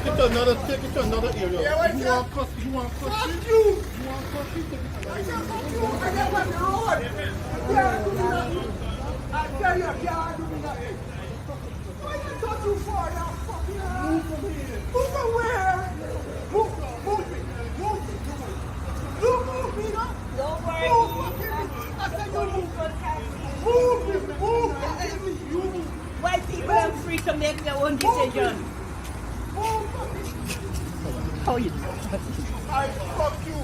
take it to another area. Yeah, you want custody? You want custody? Fuck you! You want custody? Take it to another area. I get on the road. Yeah, do me nothing. I tell you, yeah, do me nothing. Why you touch you for now? Fucking move from here. Move from where? Move me. Move me. You move me, no? Don't worry. I said you move. Move me. Move me. You move. White people are free to make their own decision. How you doing? I fuck you.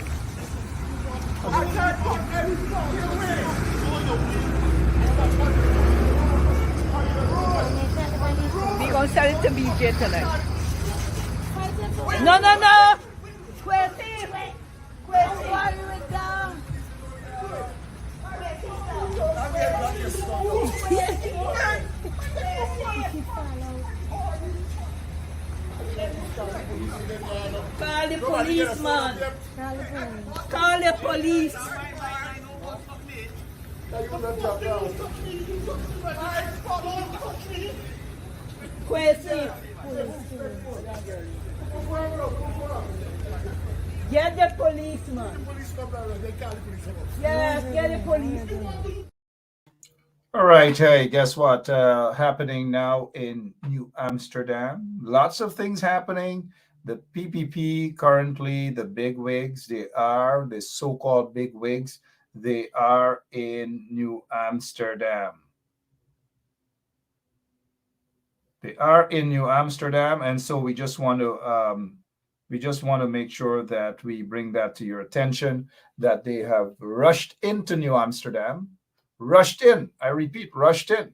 I can't fuck anything. Get away. We gonna sell it to BJ tonight. No. Quincy, why you it down? Call the police, man. Call the police. Quincy. Get the policeman. Yes, get the police. All right, hey, guess what? Happening now in New Amsterdam. Lots of things happening. The PPP currently, the big wigs, the so-called big wigs, they are in New Amsterdam. They are in New Amsterdam, and so we just want to make sure that we bring that to your attention, that they have rushed into New Amsterdam. Rushed in. I repeat, rushed in.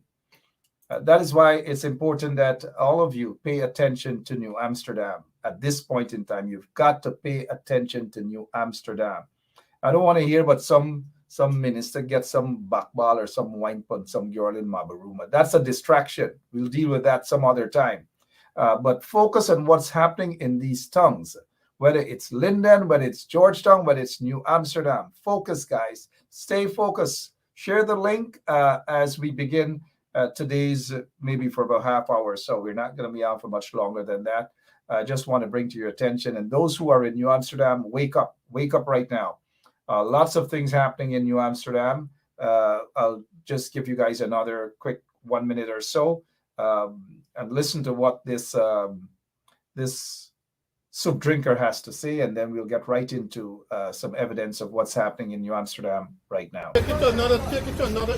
That is why it's important that all of you pay attention to New Amsterdam. At this point in time, you've got to pay attention to New Amsterdam. I don't want to hear about some minister get some backball or some wine pun, some girl in Mabaruma. That's a distraction. We'll deal with that some other time. But focus on what's happening in these towns, whether it's Linden, whether it's Georgetown, whether it's New Amsterdam. Focus, guys. Stay focused. Share the link as we begin today's, maybe for about half hour or so. We're not going to be on for much longer than that. I just want to bring to your attention, and those who are in New Amsterdam, wake up right now. Lots of things happening in New Amsterdam. I'll just give you guys another quick 1 minute or so and listen to what this soup drinker has to say, and then we'll get right into some evidence of what's happening in New Amsterdam right now. Take it to another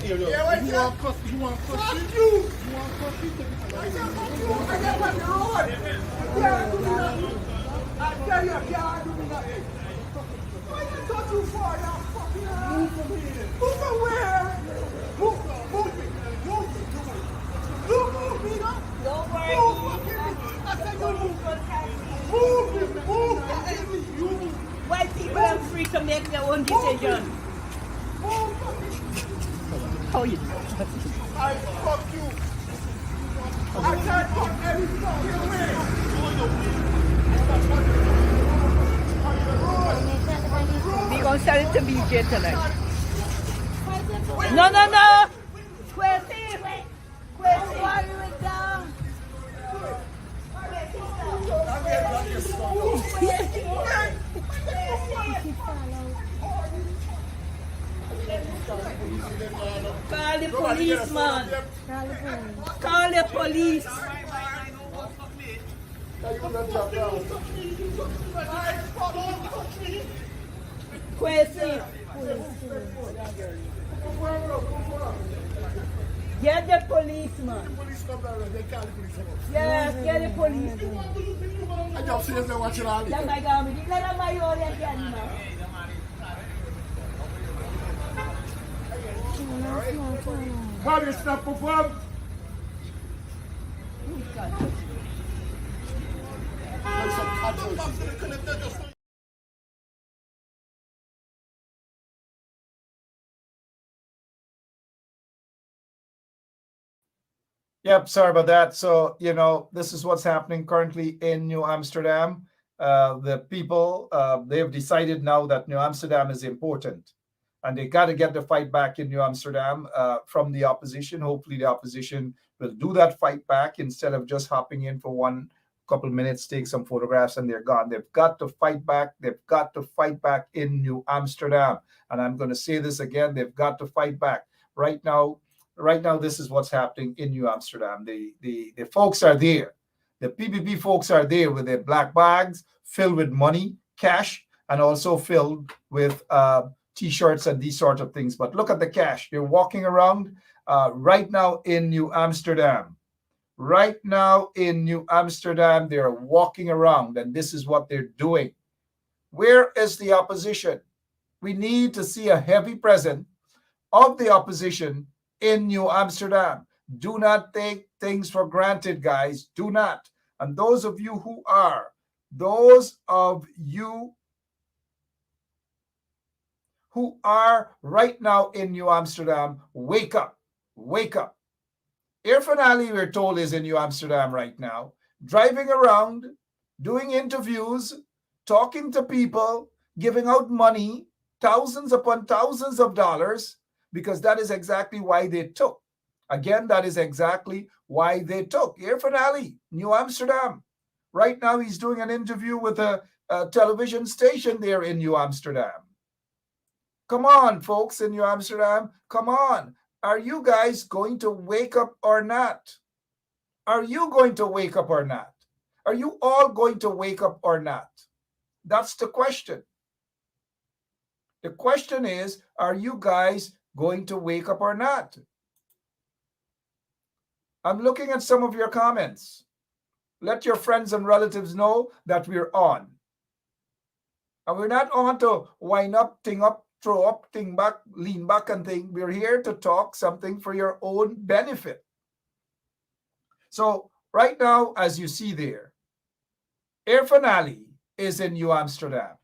area. Yeah, you want custody? You want custody? Fuck you! You want custody? Take it to another area. I get on the road. Yeah, do me nothing. I tell you, yeah, do me nothing. Why you touch you for now? Fucking move from here. Move from where? Move me. You move me, no? Don't worry. I said you move. Move. You move. White people are free to make their own decision. How you doing? I fuck you. I can't fuck anything. Get away. We gonna sell it to BJ tonight. No. Quincy, why you it down? Call the police, man. Call the police. Quincy. Get the policeman. Yes, get the police. I just see them watching all this. How do you stop perform? Yep, sorry about that. So, this is what's happening currently in New Amsterdam. The people, they have decided now that New Amsterdam is important. And they got to get the fight back in New Amsterdam from the opposition. Hopefully the opposition will do that fight back instead of just hopping in for couple minutes, take some photographs, and they're gone. They've got to fight back. They've got to fight back in New Amsterdam. And I'm going to say this again, they've got to fight back. Right now, this is what's happening in New Amsterdam. The folks are there. The PPP folks are there with their black bags filled with money, cash, and also filled with T-shirts and these sort of things. But look at the cash. They're walking around right now in New Amsterdam. Right now in New Amsterdam, they're walking around, and this is what they're doing. Where is the opposition? We need to see a heavy presence of the opposition in New Amsterdam. Do not take things for granted, guys. Do not. And those of you who are right now in New Amsterdam, wake up. Wake up. Irfan Ali, we're told, is in New Amsterdam right now, driving around, doing interviews, talking to people, giving out money, thousands upon thousands of dollars, because that is exactly why they took. Again, that is exactly why they took. Irfan Ali, New Amsterdam. Right now, he's doing an interview with a television station there in New Amsterdam. Come on, folks in New Amsterdam. Come on. Are you guys going to wake up or not? Are you going to wake up or not? Are you all going to wake up or not? That's the question. The question is, are you guys going to wake up or not? I'm looking at some of your comments. Let your friends and relatives know that we're on. And we're not on to wind up, thing up, throw up, thing back, lean back and thing. We're here to talk something for your own benefit. So right now, as you see there, Irfan Ali is in New Amsterdam.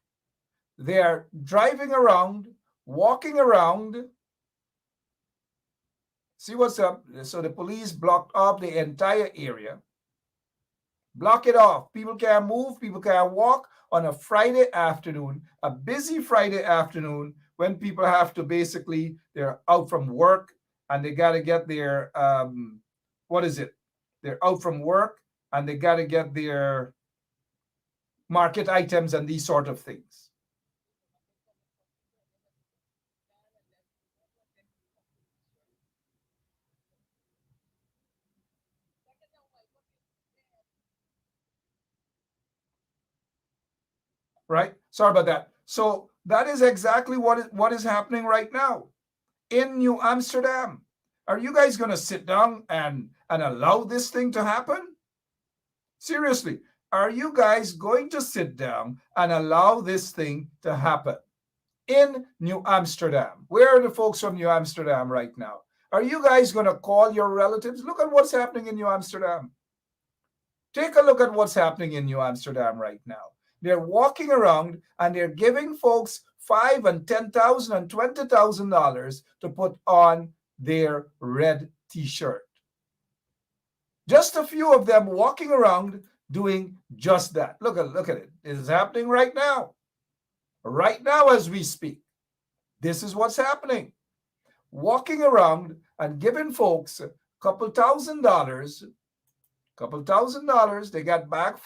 They are driving around, walking around. See what's up? So the police blocked off the entire area. Block it off. People can't move. People can't walk on a Friday afternoon, a busy Friday afternoon, when people have to basically, they're out from work and they got to get their, They're out from work and they got to get their market items and these sort of things. Right? Sorry about that. So that is exactly what is happening right now in New Amsterdam. Are you guys going to sit down and allow this thing to happen? Seriously, are you guys going to sit down and allow this thing to happen in New Amsterdam? Where are the folks from New Amsterdam right now? Are you guys going to call your relatives? Look at what's happening in New Amsterdam. Take a look at what's happening in New Amsterdam right now. They're walking around and they're giving folks $5,000 and $10,000 and $20,000 to put on their red T-shirt. Just a few of them walking around doing just that. Look at it. It is happening right now. Right now as we speak. This is what's happening. Walking around and giving folks a couple thousand dollars. They got bags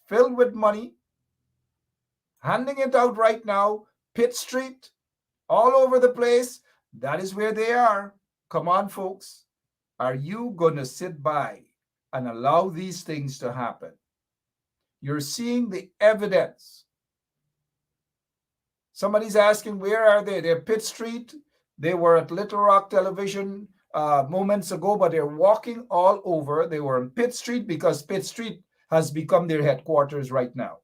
filled with money, handing it out right now. Pitt Street, all over the place. That is where they are. Come on, folks. Are you going to sit by and allow these things to happen? You're seeing the evidence. Somebody's asking, where are they? They're Pitt Street. They were at Little Rock Television moments ago, but they're walking all over. They were on Pitt Street because Pitt Street has become their headquarters right now.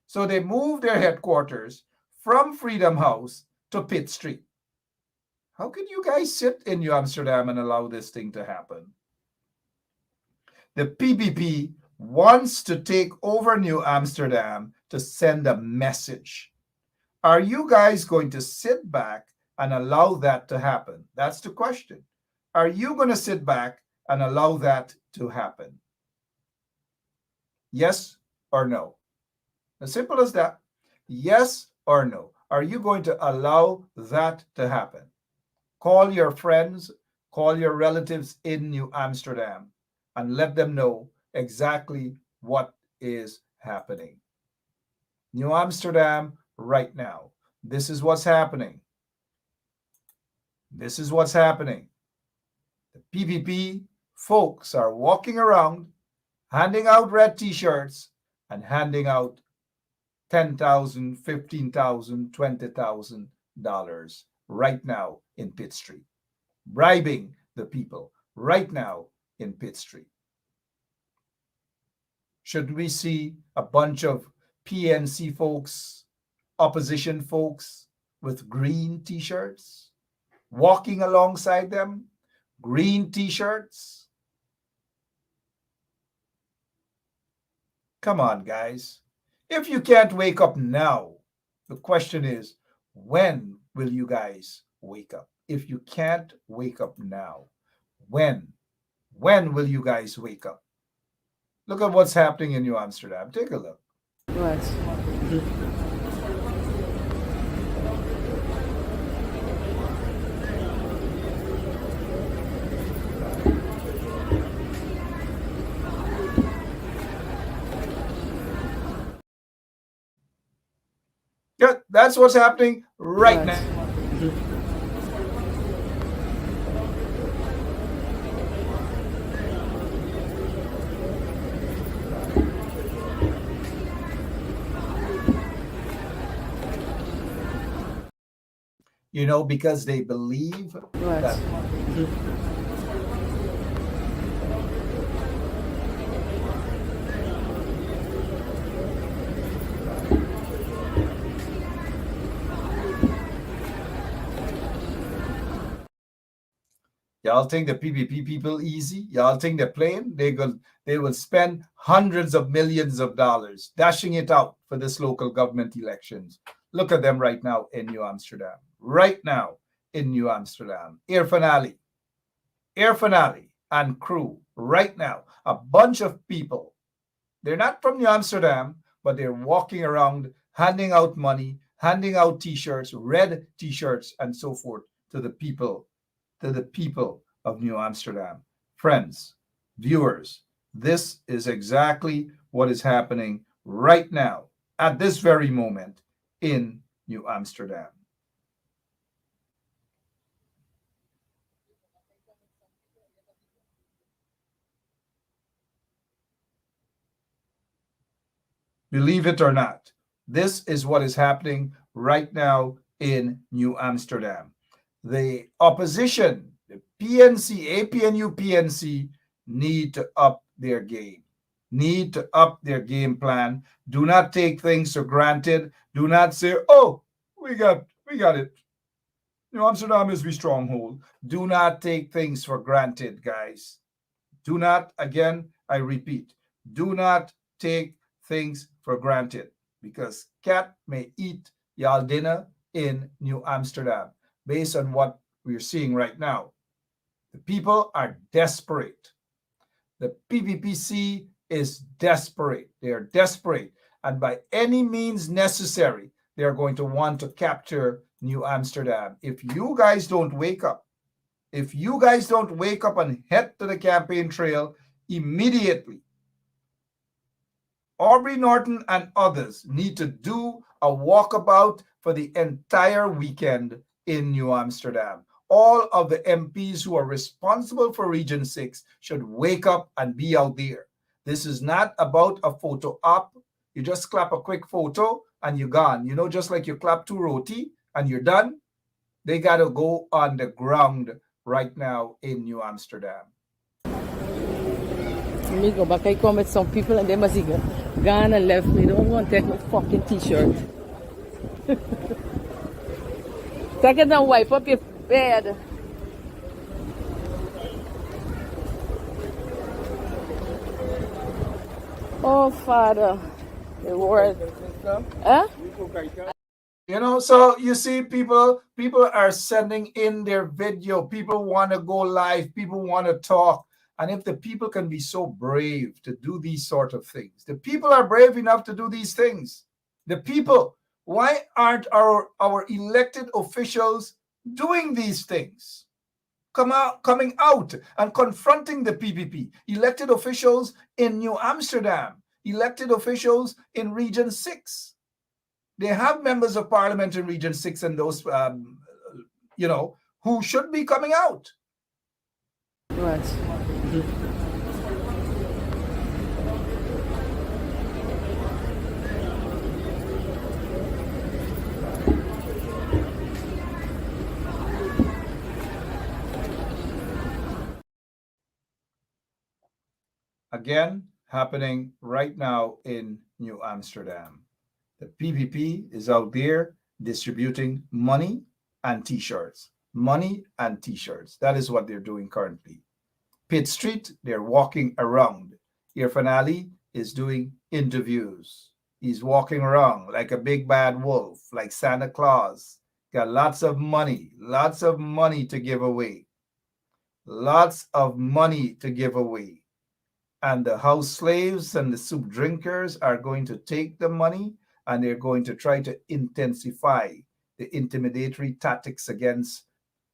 So they moved their headquarters from Freedom House to Pitt Street. How could you guys sit in New Amsterdam and allow this thing to happen? The PPP wants to take over New Amsterdam to send a message. Are you guys going to sit back and allow that to happen? That's the question. Are you going to sit back and allow that to happen? Yes or no? As simple as that. Yes or no? Are you going to allow that to happen? Call your friends, call your relatives in New Amsterdam and let them know exactly what is happening. New Amsterdam right now. This is what's happening. This is what's happening. The PPP folks are walking around handing out red t-shirts and handing out $10,000, $15,000, $20,000 right now in Pitt Street, bribing the people right now in Pitt Street. Should we see a bunch of PNC folks, opposition folks with green t-shirts walking alongside them? Green t-shirts? Come on, guys. If you can't wake up now, the question is, when will you guys wake up? If you can't wake up now, when will you guys wake up? Look at what's happening in New Amsterdam. Take a look. What? Yeah, that's what's happening right now. You know, because they believe that. Y'all think the PPP people easy? Y'all think they're playing? They will spend hundreds of millions of dollars dashing it out for this local government elections. Look at them right now in New Amsterdam. Right now in New Amsterdam. Air Finale and crew right now. A bunch of people. They're not from New Amsterdam, but they're walking around handing out money, handing out t-shirts, red t-shirts, and so forth to the people of New Amsterdam. Friends, viewers, this is exactly what is happening right now at this very moment in New Amsterdam. Believe it or not, this is what is happening right now in New Amsterdam. The opposition, the PNC, APNU PNC, need to up their game, need to up their game plan. Do not take things for granted. Do not say, oh, we got it. New Amsterdam is the stronghold. Do not take things for granted, guys. Do not, again, I repeat, do not take things for granted, because cat may eat y'all dinner in New Amsterdam. Based on what we're seeing right now, the people are desperate. The PPPC is desperate. They are desperate. And by any means necessary, they are going to want to capture New Amsterdam. If you guys don't wake up, and head to the campaign trail immediately, Aubrey Norton and others need to do a walkabout for the entire weekend in New Amsterdam. All of the MPs who are responsible for Region 6 should wake up and be out there. This is not about a photo op. You just clap a quick photo and you're gone. You know, just like you clap two roti and you're done. They got to go on the ground right now in New Amsterdam. Let me go back. I come with some people and they must have gone and left me. Don't want to take my fucking t-shirt. Take it and wipe up your bed. Oh, Father, the word. Huh? You know, so you see, people are sending in their video. People want to go live. People want to talk. And if the people can be so brave to do these sort of things, the people are brave enough to do these things. The people, why aren't our elected officials doing these things? coming out and confronting the PPP. Elected officials in New Amsterdam, elected officials in Region 6. They have members of parliament in Region 6 and those, who should be coming out. Right. Again, happening right now in New Amsterdam. The PPP is out there distributing money and t-shirts. Money and t-shirts. That is what they're doing currently. Pitt Street, they're walking around. Irfan Ali is doing interviews. He's walking around like a big bad wolf, like Santa Claus. Got lots of money to give away. Lots of money to give away. And the house slaves and the soup drinkers are going to take the money and they're going to try to intensify the intimidatory tactics against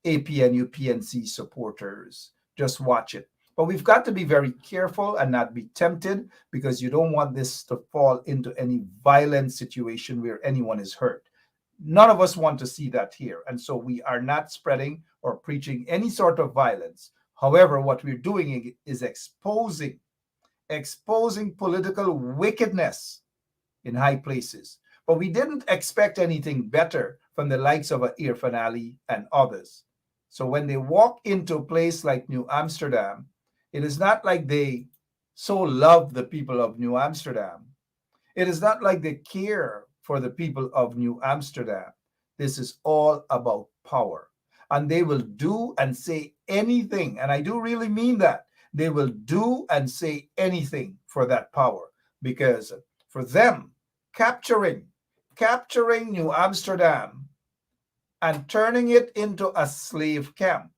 APNU PNC supporters. Just watch it. But we've got to be very careful and not be tempted, because you don't want this to fall into any violent situation where anyone is hurt. None of us want to see that here. And so we are not spreading or preaching any sort of violence. However, what we're doing is exposing political wickedness in high places. But we didn't expect anything better from the likes of Irfan Ali and others. So when they walk into a place like New Amsterdam, it is not like they so love the people of New Amsterdam. It is not like they care for the people of New Amsterdam. This is all about power. And they will do and say anything, and I do really mean that. They will do and say anything for that power, because for them, capturing New Amsterdam and turning it into a slave camp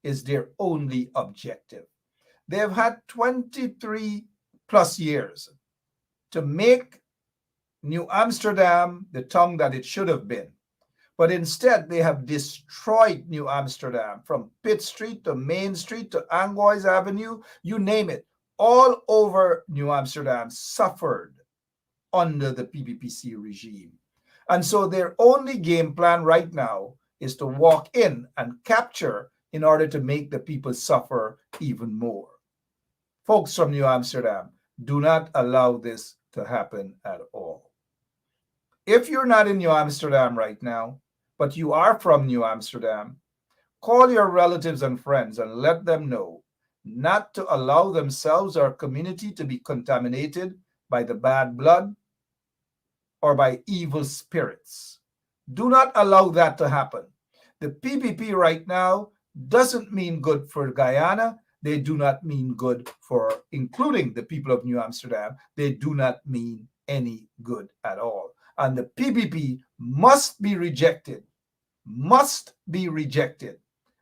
is their only objective. They've had 23 plus years to make New Amsterdam the town that it should have been. But instead, they have destroyed New Amsterdam, from Pitt Street to Main Street to Angois Avenue, you name it. All over New Amsterdam suffered under the PPPC regime. And so their only game plan right now is to walk in and capture in order to make the people suffer even more. Folks from New Amsterdam, do not allow this to happen at all. If you're not in New Amsterdam right now, but you are from New Amsterdam, call your relatives and friends and let them know not to allow themselves or community to be contaminated by the bad blood or by evil spirits. Do not allow that to happen. The PPP right now doesn't mean good for Guyana. They do not mean good for, including the people of New Amsterdam. They do not mean any good at all. And the PPP must be rejected. Must be rejected.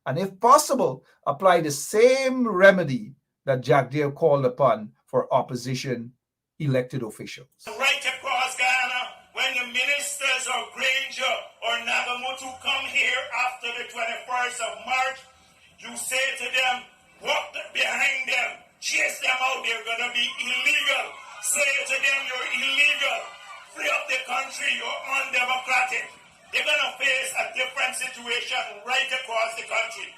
And if possible, apply the same remedy that Jack Dale called upon for opposition elected officials. Right across Guyana, when the ministers of Granger or Nagamutu come here after the 21st of March, you say to them, walk behind them, chase them out, they're going to be illegal. Say to them, you're illegal. Free up the country, you're undemocratic. They're going to face a different situation right across the country.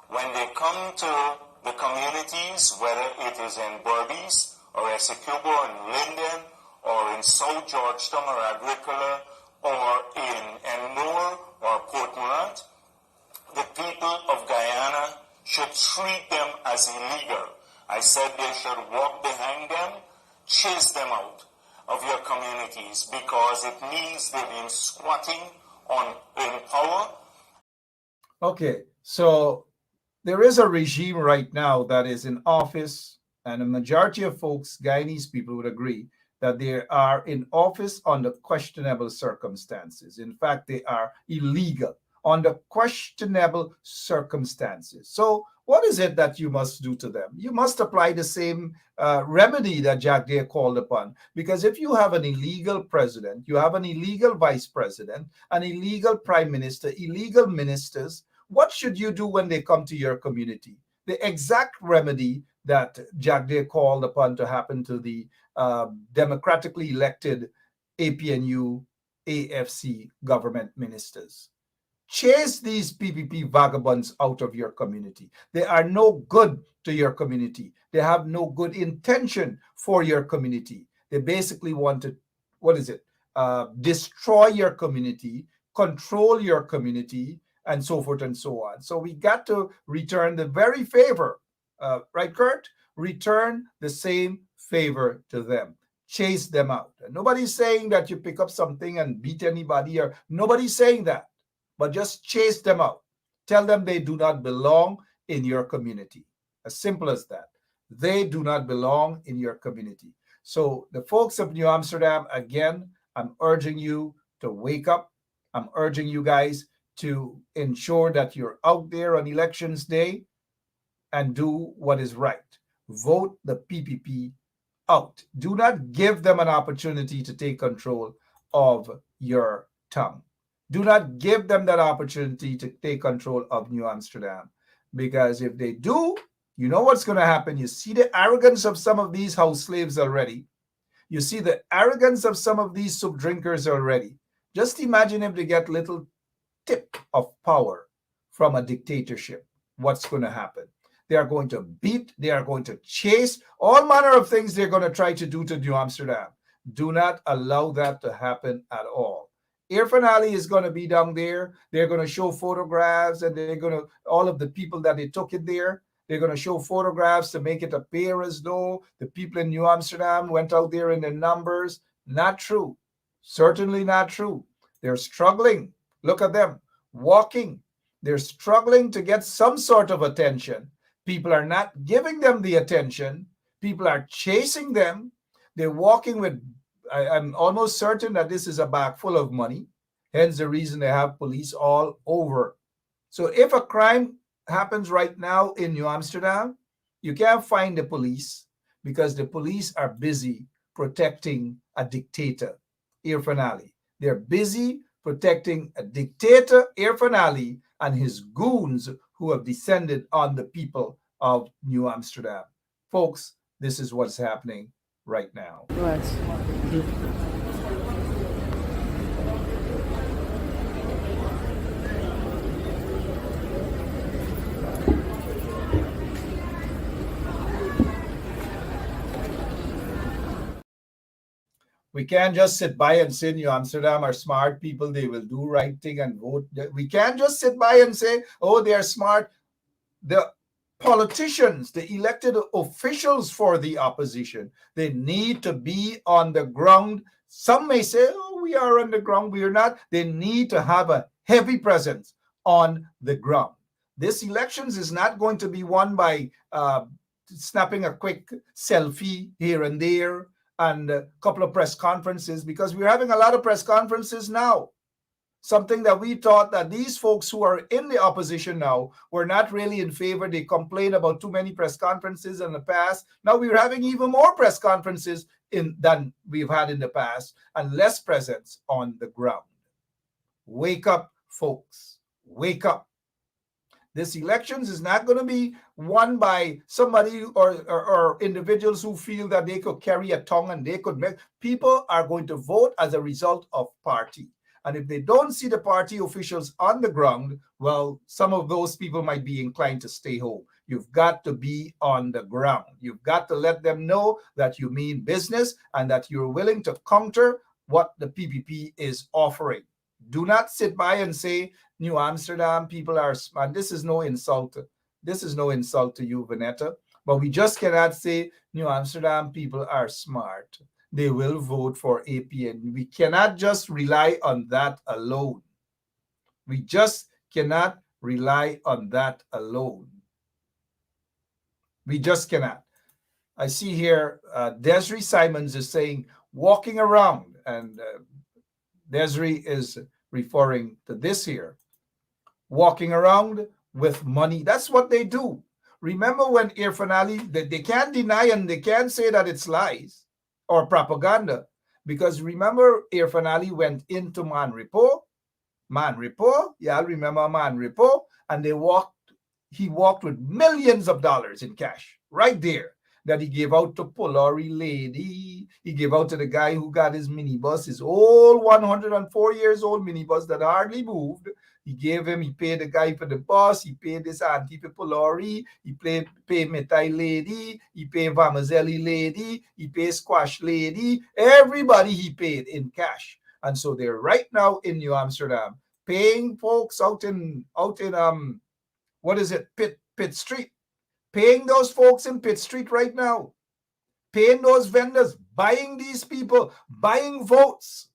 When they come to the communities, whether it is in Berbice or Essecubo and Linden or in South Georgetown or Agricola or in Ennore or Port Morant, the people of Guyana should treat them as illegal. I said they should walk behind them, chase them out of your communities, because it means they've been squatting in power. Okay, so there is a regime right now that is in office, and a majority of folks, Guyanese people, would agree that they are in office under questionable circumstances. In fact, they are illegal under questionable circumstances. So what is it that you must do to them? You must apply the same remedy that Jack Dale called upon. Because if you have an illegal president, you have an illegal vice president, an illegal prime minister, illegal ministers What should you do when they come to your community? The exact remedy that Jagde called upon to happen to the democratically elected APNU AFC government ministers. Chase these PPP vagabonds out of your community. They are no good to your community. They have no good intention for your community. They basically want to, what is it? Destroy your community, control your community, and so forth and so on. So we got to return the very favor, right, Kurt? Return the same favor to them. Chase them out. Nobody's saying that you pick up something and beat anybody, or nobody's saying that, but just chase them out. Tell them they do not belong in your community. As simple as that. They do not belong in your community. So the folks of New Amsterdam, again, I'm urging you to wake up. I'm urging you guys to ensure that you're out there on elections day and do what is right. Vote the PPP out. Do not give them an opportunity to take control of your tongue. Do not give them that opportunity to take control of New Amsterdam. Because if they do, you know what's going to happen. You see the arrogance of some of these house slaves already. You see the arrogance of some of these soup drinkers already. Just imagine if they get little tip of power from a dictatorship. What's going to happen? They are going to beat, they are going to chase, all manner of things they're going to try to do to New Amsterdam. Do not allow that to happen at all. Irfan Ali is going to be down there. They're going to show photographs, and they're going to, all of the people that they took in there, they're going to show photographs to make it appear as though the people in New Amsterdam went out there in their numbers. Not true. Certainly not true. They're struggling. Look at them walking. They're struggling to get some sort of attention. People are not giving them the attention. People are chasing them. They're walking with, I'm almost certain that this is a bag full of money. Hence the reason they have police all over. So if a crime happens right now in New Amsterdam, you can't find the police because the police are busy protecting a dictator, Irfan Ali. They're busy protecting a dictator, Irfan Ali, and his goons who have descended on the people of New Amsterdam. Folks, this is what's happening right now. Right. We can't just sit by and say New Amsterdam are smart people. They will do right thing and vote. We can't just sit by and say, oh, they are smart. The politicians, the elected officials for the opposition, they need to be on the ground. Some may say, oh, we are on the ground. We are not. They need to have a heavy presence on the ground. This elections is not going to be won by snapping a quick selfie here and there and a couple of press conferences, because we're having a lot of press conferences now. Something that we thought that these folks who are in the opposition now were not really in favor. They complained about too many press conferences in the past. Now we're having even more press conferences than we've had in the past and less presence on the ground. Wake up, folks. Wake up. This elections is not going to be won by somebody or individuals who feel that they could carry a tongue and they could make. People are going to vote as a result of party. And if they don't see the party officials on the ground, well, some of those people might be inclined to stay home. You've got to be on the ground. You've got to let them know that you mean business and that you're willing to counter what the PPP is offering. Do not sit by and say, New Amsterdam people are smart. This is no insult. This is no insult to you, Vanetta. But we just cannot say New Amsterdam people are smart. They will vote for APN. We cannot just rely on that alone. We just cannot rely on that alone. We just cannot. I see here Desiree Simons is saying walking around, and Desiree is referring to this here. Walking around with money. That's what they do. Remember when Irfan Ali, they can't deny and they can't say that it's lies or propaganda. Because remember, Irfan Ali went into Manripo Man Repo. Y'all remember Man Repo? And he walked with millions of dollars in cash right there that he gave out to Polari lady. He gave out to the guy who got his minibus, his old 104 years old minibus that hardly moved. He paid the guy for the bus, he paid this auntie for Polari, he paid Metai lady, he paid Vamazelli lady, he paid Squash lady, everybody he paid in cash. And so they're right now in New Amsterdam paying folks out in what is it, Pitt Street, paying those folks in Pitt Street right now, paying those vendors, buying these people, buying votes.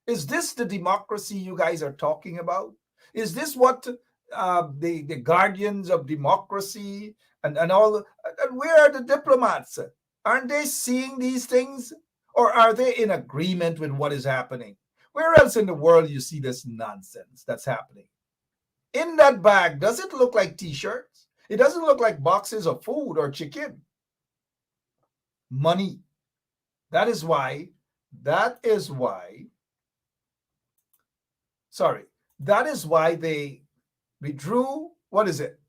Is this the democracy you guys are talking about? Is this what the guardians of democracy and all? And where are the diplomats? Aren't they seeing these things? Or are they in agreement with what is happening? Where else in the world you see this nonsense that's happening? In that bag, does it look like t-shirts? It doesn't look like boxes of food or chicken. Money. That is why, they withdrew, what is it?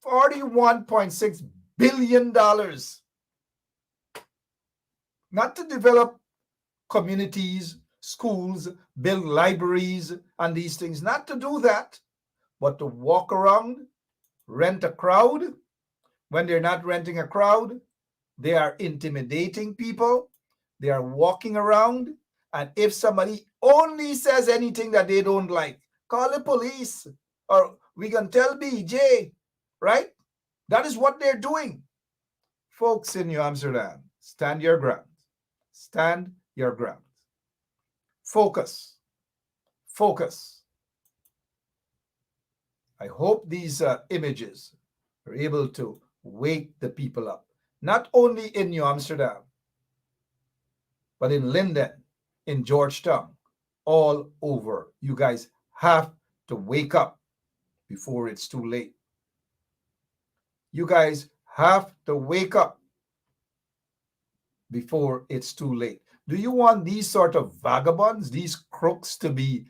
$41.6 billion. Not to develop communities, schools, build libraries, and these things. Not to do that, but to walk around, rent a crowd. When they're not renting a crowd, they are intimidating people. They are walking around. And if somebody only says anything that they don't like, call the police or we can tell BJ, right? That is what they're doing. Folks in New Amsterdam, stand your ground. Stand your ground. Focus. Focus. I hope these images are able to wake the people up. Not only in New Amsterdam, but in Linden, in Georgetown, all over. You guys have to wake up before it's too late. You guys have to wake up before it's too late. Do you want these sort of vagabonds, these crooks to be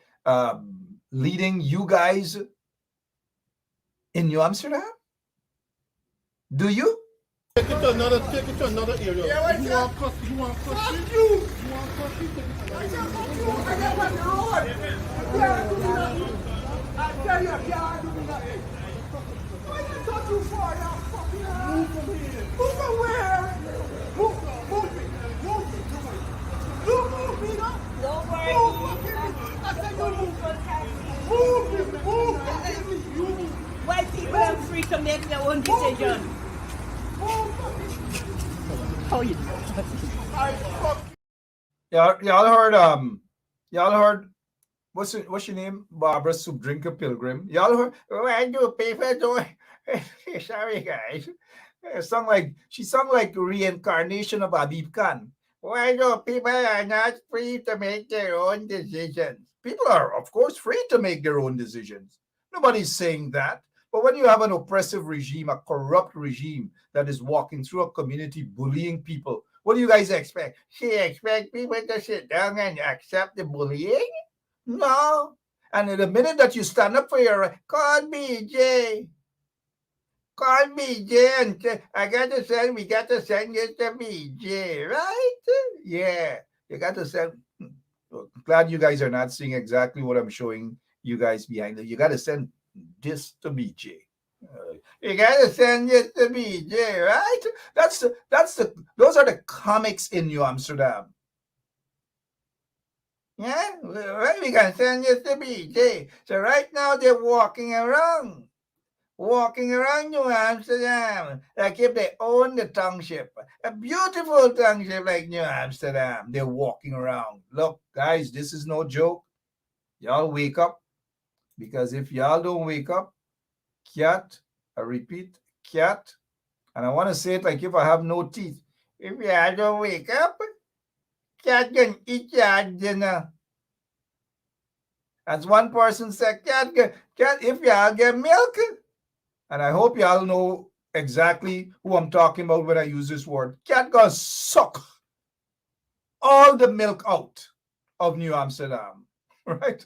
leading you guys in New Amsterdam? Do you? Take it to another area. Yeah, you want custody? You want custody? Fuck you! You want custody? I said fuck you! I never on the road! I can't do nothing! I tell you, I can't do nothing! Why you touch you for now? Fucking move from here! Move from where? Move me! Move me! Move me now! Don't worry! Move fucking me! I said you move! Move me! Move fucking me! You move! White people are free to make their own decision. How you? Y'all heard what's your name? Barbara Soup Drinker Pilgrim. Y'all heard I do paper joy. Sorry guys. She sung like reincarnation of Habib Khan. Why do people are not free to make their own decisions? People are, of course, free to make their own decisions. Nobody's saying that. But when you have an oppressive regime, a corrupt regime that is walking through a community bullying people, what do you guys expect? She expect people to sit down and accept the bullying? No. And the minute that you stand up for your right, call BJ. Call BJ and say, we got to send you to BJ, right? Yeah. You got to send. Glad you guys are not seeing exactly what I'm showing you guys behind. You got to send this to BJ. You gotta send it to BJ, right? Those are the comics in New Amsterdam. Yeah, right. We can send it to BJ. So right now they're walking around New Amsterdam, like if they own the township, a beautiful township like New Amsterdam. They're walking around. Look, guys, this is no joke. Y'all wake up. Because if y'all don't wake up, cat, I repeat, cat, and I want to say it like if I have no teeth. If y'all don't wake up, cat can eat your dinner. As one person said, cat, if y'all get milk, and I hope y'all know exactly who I'm talking about when I use this word, cat gonna suck all the milk out of New Amsterdam, right?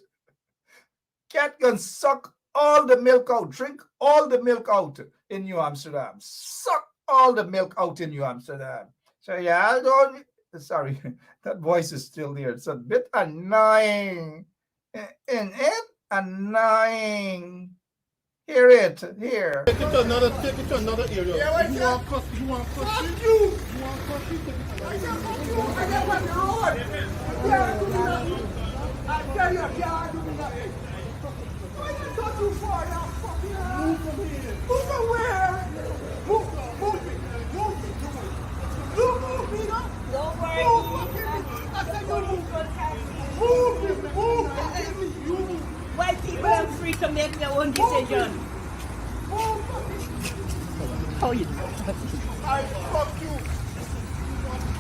Cat can suck all the milk out, drink all the milk out in New Amsterdam. Suck all the milk out in New Amsterdam. So yeah, I don't. Sorry, that voice is still there. It's a bit annoying. And it annoying. Hear it, here. Take it to another area. Yeah, You want cuss? You want cuss? Fuck you! You want cuss? You take it to I another said area. fuck you! I live on the road! I can't do nothing! I tell you, I can't do nothing! Why you so too far now? Fucking move from here! Move from where? Move me! Move me! Move me now! Don't worry. I said you move! Move me! You move! White people are free to make their own decision. How you I fuck you!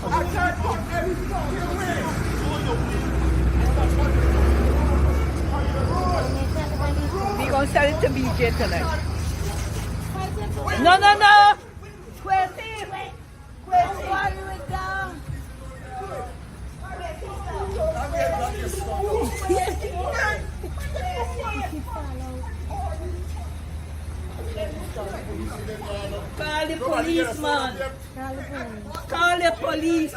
I can't fuck every fucking way! We gonna sell it to BJ tonight. No. Quincy! Quincy! Why you it down? Call the police, man. Call the police.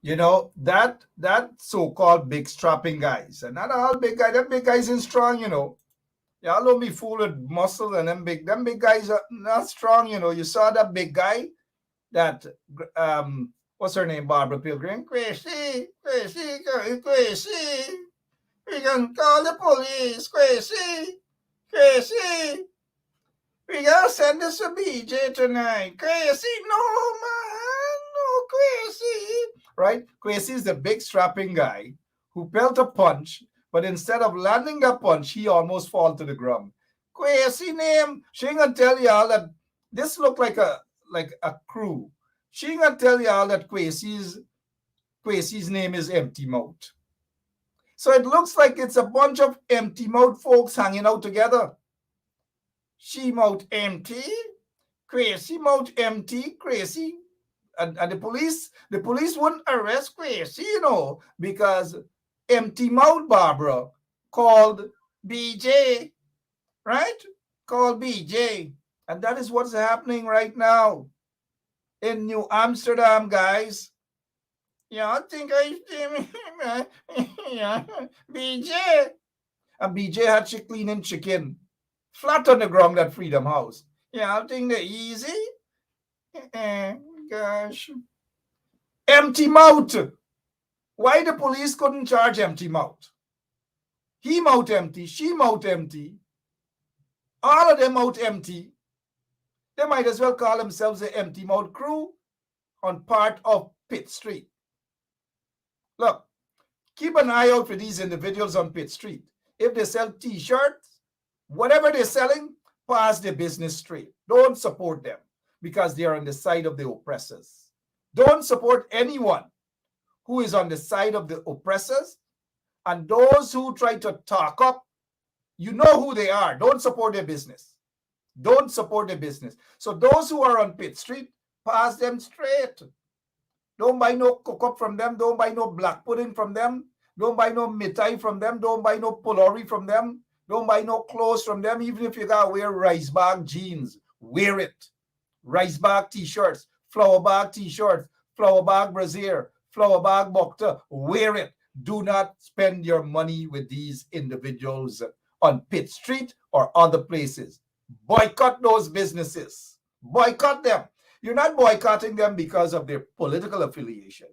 You know, that so-called big strapping guys, and not all big guys, them big guys ain't strong, you know. Y'all don't be fooled with muscle and them big guys are not strong, you know. You saw that big guy, that what's her name, Barbara Pilgrim? Crazy. We can call the police, crazy. We gotta send this to BJ tonight. Crazy, no man, no crazy. Right? Crazy is the big strapping guy who felt a punch, but instead of landing the punch, he almost fall to the ground. Crazy name. She ain't gonna tell y'all that this look like a crew. She ain't gonna tell y'all that Crazy's name is Empty Mouth. So it looks like it's a bunch of empty mouth folks hanging out together. She mouth empty, Crazy mouth empty, Crazy. And the police wouldn't arrest Crazy, you know, because Empty Mouth Barbara called BJ, right? Called BJ. And that is what's happening right now in New Amsterdam, guys. Yeah, I think yeah, BJ. And BJ had she cleaning chicken flat on the ground at Freedom House. Yeah, I think they're easy. Gosh. Empty Mouth. Why the police couldn't charge Empty Mouth? He mouth empty, she mouth empty. All of them out empty. They might as well call themselves the Empty Mouth crew on part of Pitt Street. Look, keep an eye out for these individuals on Pitt Street. If they sell t-shirts, whatever they're selling, pass their business straight. Don't support them because they are on the side of the oppressors. Don't support anyone who is on the side of the oppressors, and those who try to talk up, you know who they are. Don't support their business. Don't support their business. So those who are on Pitt Street, pass them straight. Don't buy no cook-up from them. Don't buy no black pudding from them. Don't buy no mitai from them. Don't buy no pulori from them. Don't buy no clothes from them. Even if you gotta wear rice bag jeans, wear it. Rice bag t-shirts, flower bag t-shirts, flower bag brassiere, flower bag bokta, wear it. Do not spend your money with these individuals on Pitt Street or other places. Boycott those businesses. Boycott them. You're not boycotting them because of their political affiliation,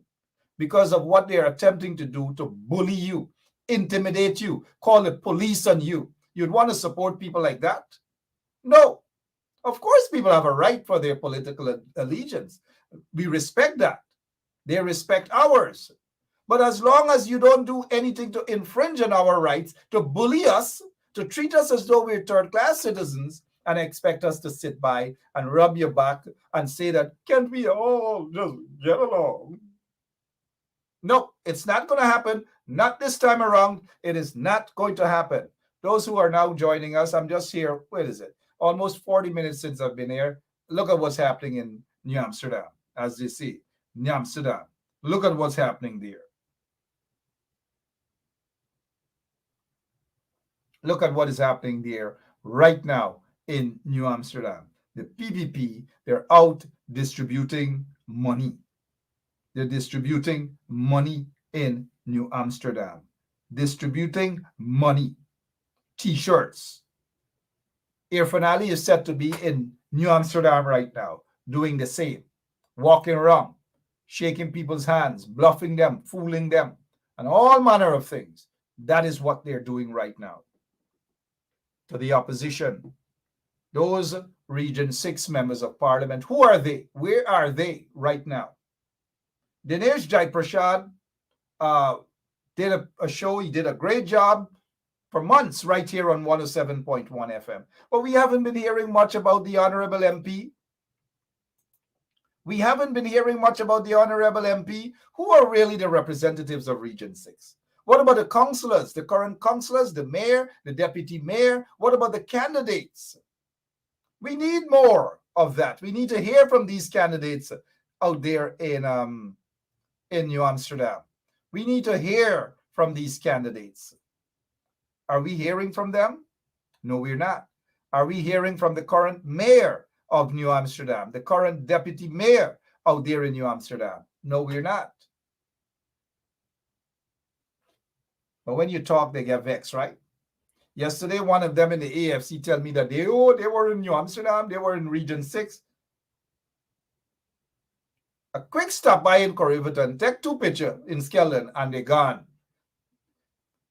because of what they're attempting to do to bully you, intimidate you, call the police on you. You'd want to support people like that? No. Of course, people have a right for their political allegiance. We respect that. They respect ours. But as long as you don't do anything to infringe on our rights, to bully us, to treat us as though we're third-class citizens, and expect us to sit by and rub your back and say that, can't we all just get along? No, it's not going to happen. Not this time around. It is not going to happen. Those who are now joining us, I'm just here, what is it? Almost 40 minutes since I've been here. Look at what's happening in New Amsterdam. as they say, New Amsterdam. Look at what's happening there. Look at what is happening there right now in New Amsterdam. The PPP, they're out distributing money. They're distributing money in New Amsterdam. Distributing money. T-shirts. Air Finale is set to be in New Amsterdam right now, doing the same. Walking around, shaking people's hands, bluffing them, fooling them, and all manner of things. That is what they're doing right now. To the opposition, those Region 6 members of Parliament, who are they? Where are they right now? Dinesh Jaiprashad did a show. He did a great job for months right here on 107.1 FM. But we haven't been hearing much about the Honorable MP. We haven't been hearing much about the Honorable MP. Who are really the representatives of Region 6? What about the councillors, the current councillors, the mayor, the deputy mayor? What about the candidates? We need more of that. We need to hear from these candidates out there in New Amsterdam. We need to hear from these candidates. Are we hearing from them? No, we're not. Are we hearing from the current mayor of New Amsterdam, the current deputy mayor out there in New Amsterdam? No, we're not. But when you talk, they get vexed, right? Yesterday, one of them in the AFC told me that they were in New Amsterdam, they were in Region 6. A quick stop by in Corriverton, take 2 pictures in Skellon, and they're gone.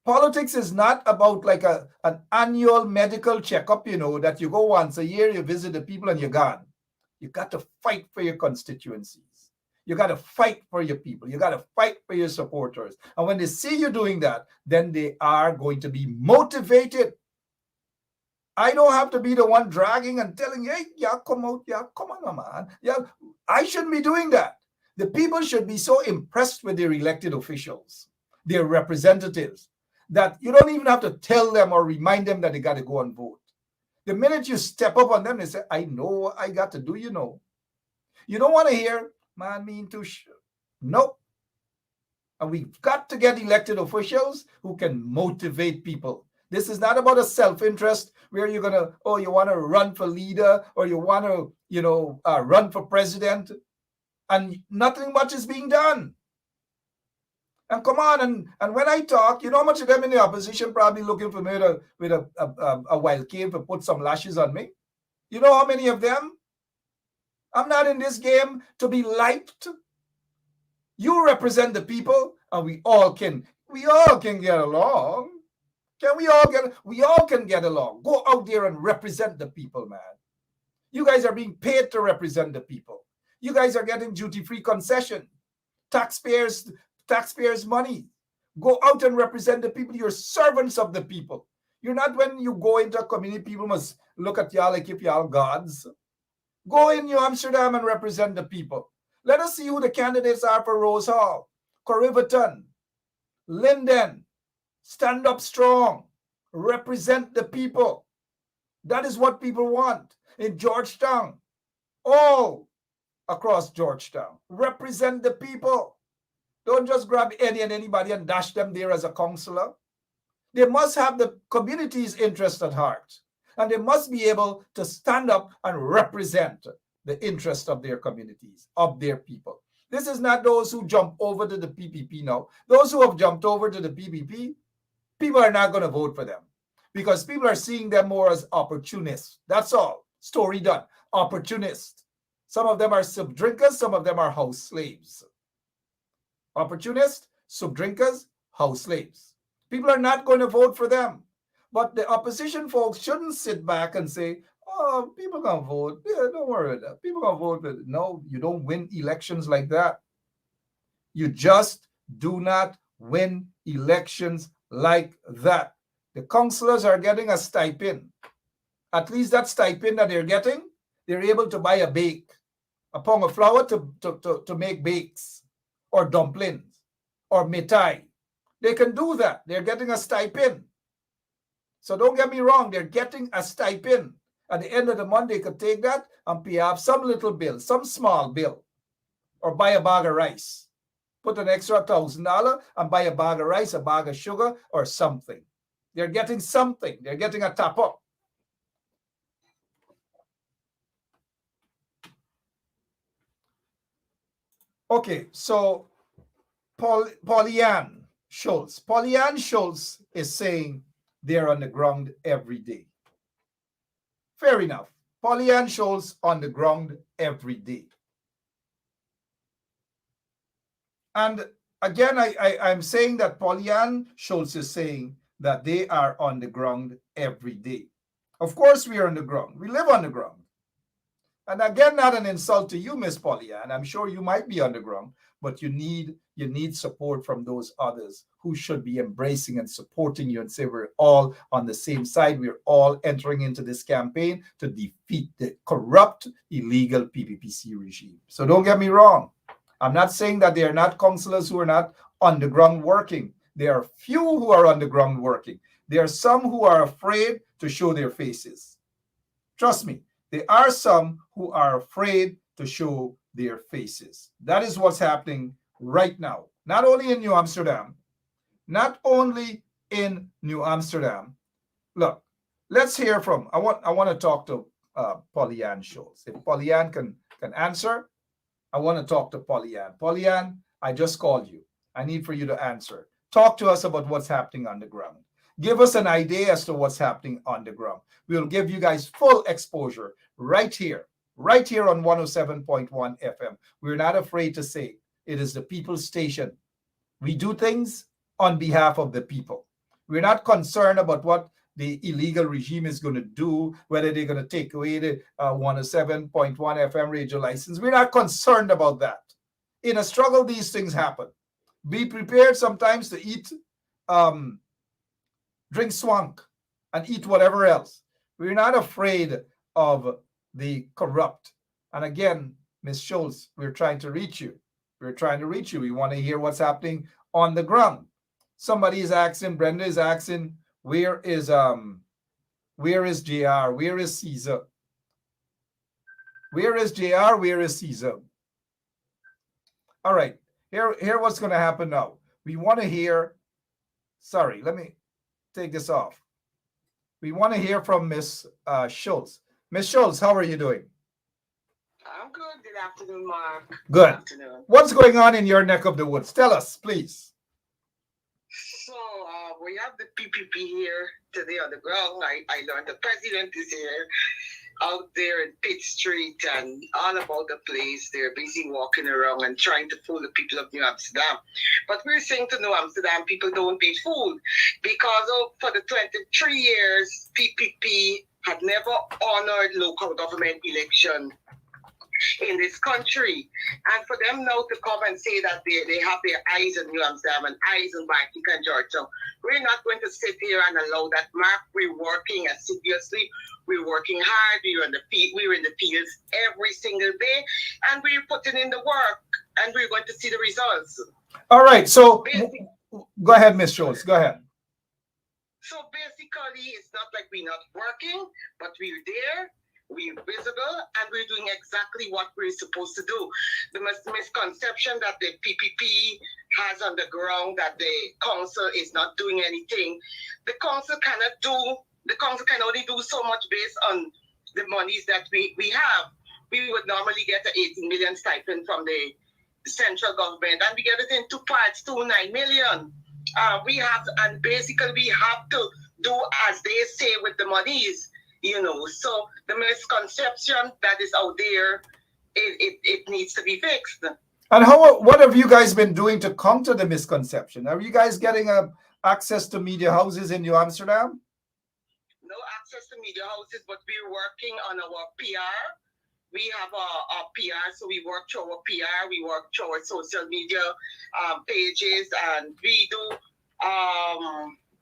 Politics is not about like an annual medical checkup, that you go once a year, you visit the people, and you're gone. You got to fight for your constituencies. You got to fight for your people. You got to fight for your supporters. And when they see you doing that, then they are going to be motivated. I don't have to be the one dragging and telling, hey, yeah, come out, yeah, come on, man. Yeah, I shouldn't be doing that. The people should be so impressed with their elected officials, their representatives, that you don't even have to tell them or remind them that they got to go and vote. The minute you step up on them, they say, I know what I got to do, You don't want to hear, man, mean to nope. And we've got to get elected officials who can motivate people. This is not about a self-interest where you're going to, you want to run for leader or you want to, run for president, and nothing much is being done. And come on, and when I talk, how much of them in the opposition probably looking for me with a wild cane to put some lashes on me? You know how many of them? I'm not in this game to be liked. You represent the people, and we all can get along. We all can get along. Go out there and represent the people, man. You guys are being paid to represent the people. You guys are getting duty-free concession. Taxpayers money. Go out and represent the people. You're servants of the people. You're not, when you go into a community, people must look at y'all like if y'all gods. Go in New Amsterdam and represent the people. Let us see who the candidates are for Rose Hall, Corriverton, Linden. Stand up strong. Represent the people. That is what people want. In Georgetown, all across Georgetown, represent the people. Don't just grab any and anybody and dash them there as a councillor. They must have the community's interest at heart. And they must be able to stand up and represent the interest of their communities, of their people. This is not those who jump over to the PPP now. Those who have jumped over to the PPP, people are not going to vote for them because people are seeing them more as opportunists. That's all. Story done. Opportunists. Some of them are sub-drinkers. Some of them are house slaves. Opportunists, sub-drinkers, house slaves. People are not going to vote for them. But the opposition folks shouldn't sit back and say, oh, people going to vote. Yeah, don't worry about that. People going to vote. No, you don't win elections like that. You just do not win elections like that. The councillors are getting a stipend. At least that stipend that they're getting, they're able to buy a bake, a pound of flour to make bakes or dumplings or mitai. They can do that. They're getting a stipend. So don't get me wrong, they're getting a stipend. At the end of the month, they could take that and pay off some little bill, some small bill. or buy a bag of rice. Put an extra $1,000 and buy a bag of rice, a bag of sugar, or something. They're getting something. They're getting a top up. Okay, so Pollyann Schultz. Pollyann Schultz is saying they're on the ground every day. Fair enough. Pollyann Schultz on the ground every day. And again, I'm saying that Pollyann Schultz is saying that they are on the ground every day. Of course, we are on the ground. We live on the ground. And again, not an insult to you, Miss Pollyann. I'm sure you might be on the ground, but you need support from those others who should be embracing and supporting you and say we're all on the same side. We're all entering into this campaign to defeat the corrupt, illegal PPPC regime. So don't get me wrong. I'm not saying that there are not councillors who are not on the ground working. There are few who are on the ground working. There are some who are afraid to show their faces. Trust me, there are some who are afraid to show their faces. That is what's happening right now. Not only in New Amsterdam, not only in New Amsterdam. Look, let's hear from, I want to talk to Pollyann Schultz. If Pollyann can answer, I want to talk to Pollyann. Pollyann, I just called you. I need for you to answer. Talk to us about what's happening on the ground. Give us an idea as to what's happening on the ground. We'll give you guys full exposure right here on 107.1 FM. We're not afraid to say it is the people's station. We do things on behalf of the people. We're not concerned about what the illegal regime is going to do, whether they're going to take away the 107.1 FM radio license. We're not concerned about that. In a struggle, these things happen. Be prepared sometimes to eat, drink swank, and eat whatever else. We're not afraid of the corrupt. And again, Ms. Schultz, we're trying to reach you. We're trying to reach you. We want to hear what's happening on the ground. Somebody is asking, Brenda is asking, where is JR? Where is Caesar? Where is JR? Where is Caesar? All right, here what's going to happen now. We want to hear, sorry, let me take this off. We want to hear from Miss Schultz. Miss Schultz, how are you doing? I'm good. Good afternoon, Mark. Good. Good afternoon. What's going on in your neck of the woods? Tell us, please. So we have the PPP here today on the ground. I learned the president is here, out there in Pitt Street and all about the place. They're busy walking around and trying to fool the people of New Amsterdam. But we're saying to New Amsterdam, people don't be fooled because for the 23 years, PPP had never honored local government election in this country. And for them now to come and say that they have their eyes on New Amsterdam and eyes on Viking and Georgia, we're not going to sit here and allow that, Mark. We're working assiduously. We're working hard. We're in the fields every single day, and we're putting in the work, and we're going to see the results. All right. So go ahead, Ms. Schultz. Go ahead. So basically, it's not like we're not working, but we're there. We're visible, and we're doing exactly what we're supposed to do. The misconception that the PPP has on the ground that the council is not doing anything. The council can only do so much based on the monies that we have. We would normally get an 18 million stipend from the central government, and we get it in two parts, 9 million. We have to do as they say with the monies. So the misconception that is out there, it needs to be fixed. And what have you guys been doing to counter the misconception? Are you guys getting access to media houses in New Amsterdam? No access to media houses, but we're working on our PR. We have our PR, so we work through our PR, we work through our social media pages, and we do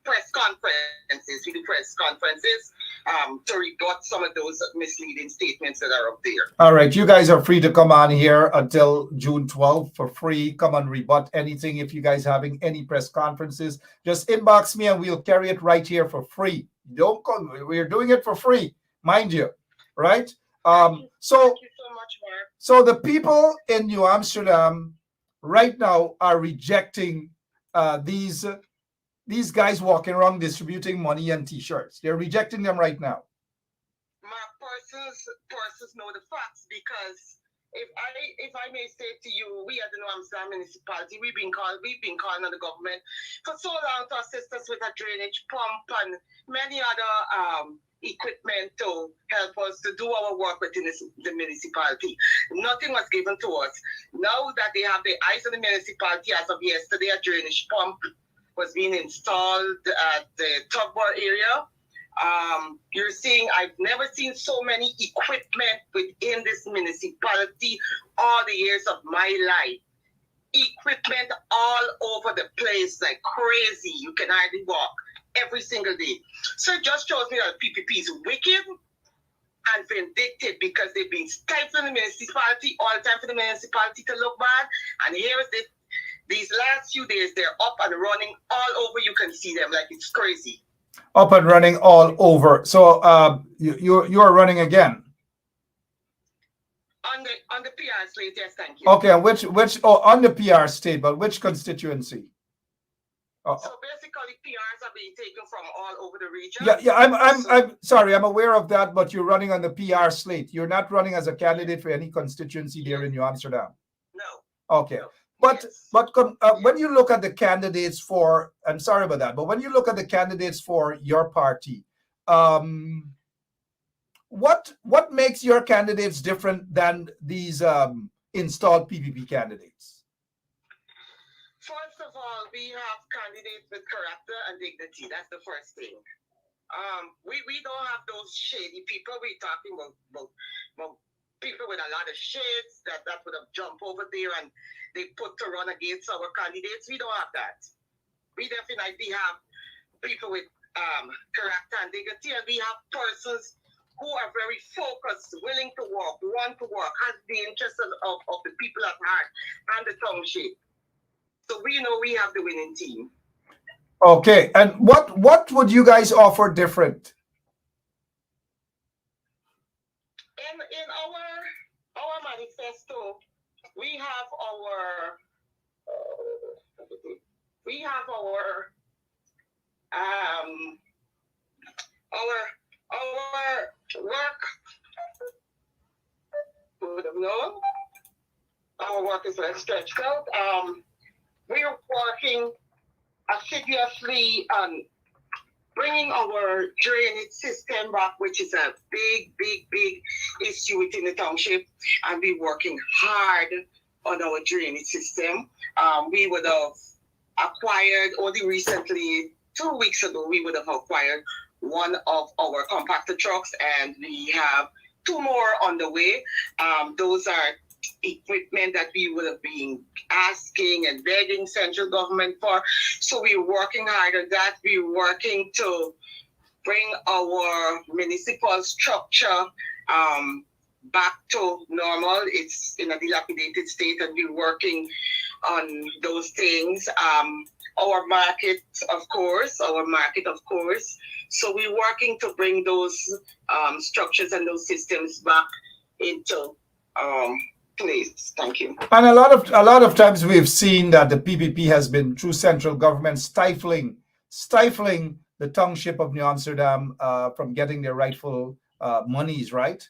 press conferences. We do press conferences to rebut some of those misleading statements that are up there. All right, you guys are free to come on here until June 12th for free. Come and rebut anything. If you guys having any press conferences, just inbox me and we'll carry it right here for free. Don't call. We're doing it for free, mind you, right? Thank you so much, Mark. So the people in New Amsterdam right now are rejecting these guys walking around distributing money and T-shirts. They're rejecting them right now. Mark, persons know the facts, because if I may say to you, we at the New Amsterdam municipality, we've been calling on the government for so long to assist us with a drainage pump and many other equipment to help us to do our work within the municipality. Nothing was given to us. Now that they have the eyes of the municipality, as of yesterday, a drainage pump was being installed at the Tugboat area. You're seeing, I've never seen so many equipment within this municipality all the years of my life. Equipment all over the place like crazy. You can hardly walk every single day. So it just shows me that PPP is wicked and vindictive, because they've been stifling the municipality all the time for the municipality to look bad. And here is this. These last few days, they're up and running all over. You can see them like it's crazy. Up and running all over. So you are running again on the PR slate. Yes, thank you. Okay, which on the PR state, but which constituency? So basically, PRs are being taken from all over the region. Yeah. I'm sorry. I'm aware of that, but you're running on the PR slate. You're not running as a candidate for any constituency there in New Amsterdam. No. Okay. But when you look at the candidates for, I'm sorry about that, but when you look at the candidates for your party, what makes your candidates different than these installed PPP candidates? First of all, we have candidates with character and dignity. That's the first thing. We don't have those shady people. We're talking about people with a lot of shades that would have jumped over there and they put to run against our candidates. We don't have that. We definitely have people with character and dignity, and we have persons who are very focused, willing to work, want to work, has the interest of the people at heart and the township. So we know we have the winning team. Okay, and what would you guys offer different? In our manifesto, we have our work. Who would have known? Our work is very stretched out. We are working assiduously on bringing our drainage system back, which is a big issue within the township, and we're working hard on our drainage system. We would have acquired, only recently, 2 weeks ago, we would have acquired one of our compactor trucks, and we have 2 more on the way. Those are equipment that we would have been asking and begging central government for. So we're working hard on that. We're working to bring our municipal structure back to normal. It's in a dilapidated state, and we're working on those things. Our market, of course. So we're working to bring those structures and those systems back into place. Thank you. And a lot of times we've seen that the PPP has been through central government stifling the township of New Amsterdam from getting their rightful monies, right?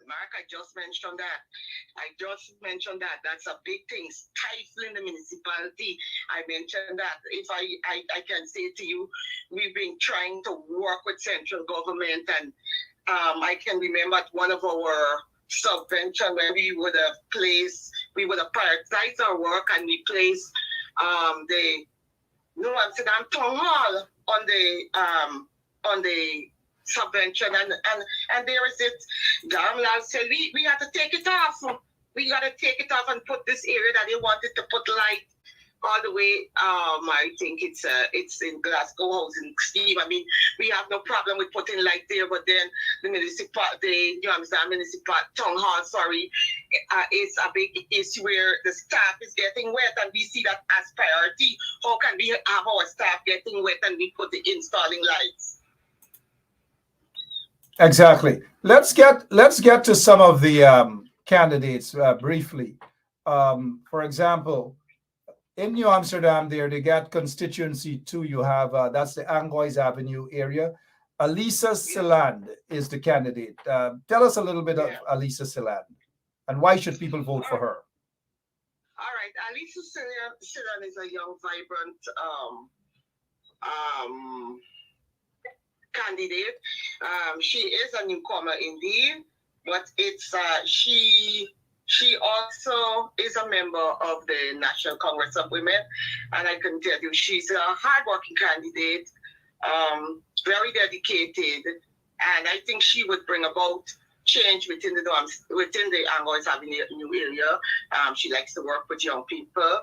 Mark, I just mentioned that. That's a big thing, stifling the municipality. I mentioned that. If I can say to you, we've been trying to work with central government, and I can remember at one of our subvention where we would have prioritized our work, and we placed the New Amsterdam Town Hall on the subvention, and there is it. Darmlal said we had to take it off. We got to take it off and put this area that they wanted to put light all the way. I think it's in Glasgow housing scheme. I mean, we have no problem with putting light there, but then the New Amsterdam municipal town hall, it's a big issue where the staff is getting wet, and we see that as priority. How can we have our staff getting wet and we put the installing lights? Exactly. Let's get to some of the candidates briefly. For example, in New Amsterdam, there they got constituency two. You have that's the Angois Avenue area. Alisa Siland is the candidate. Tell us a little bit of Yeah. Alisa Siland and why should people vote for her? All right. Alisa Silan is a young, vibrant um, candidate. She is a newcomer indeed, but it's she also is a member of the National Congress of Women, and I can tell you she's a hardworking candidate, very dedicated, and I think she would bring about change within the Angois Avenue area. She likes to work with young people.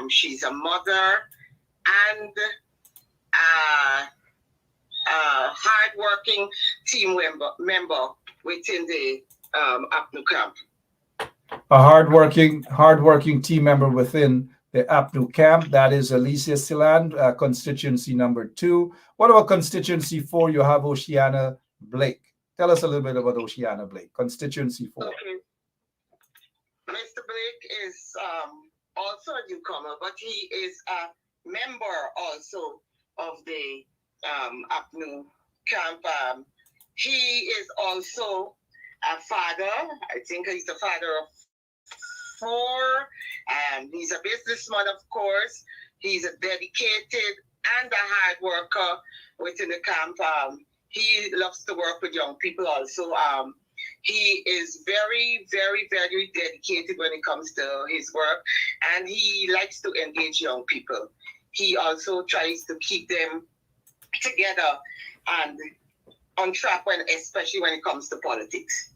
She's a mother and hardworking team member within the Up New camp. A hardworking team member within the APNU camp. That is Alicia Siland, constituency number two. What about constituency four? You have Oceana Blake. Tell us a little bit about Oceana Blake, constituency four. Okay. Mr. Blake is also a newcomer, but he is a member also of the Up New camp. He is also a father. I think he's a father of four. He's a businessman, of course. He's a dedicated and a hard worker within the camp. He loves to work with young people also. He is very, very, very dedicated when it comes to his work, and he likes to engage young people. He also tries to keep them together and on track, especially when it comes to politics.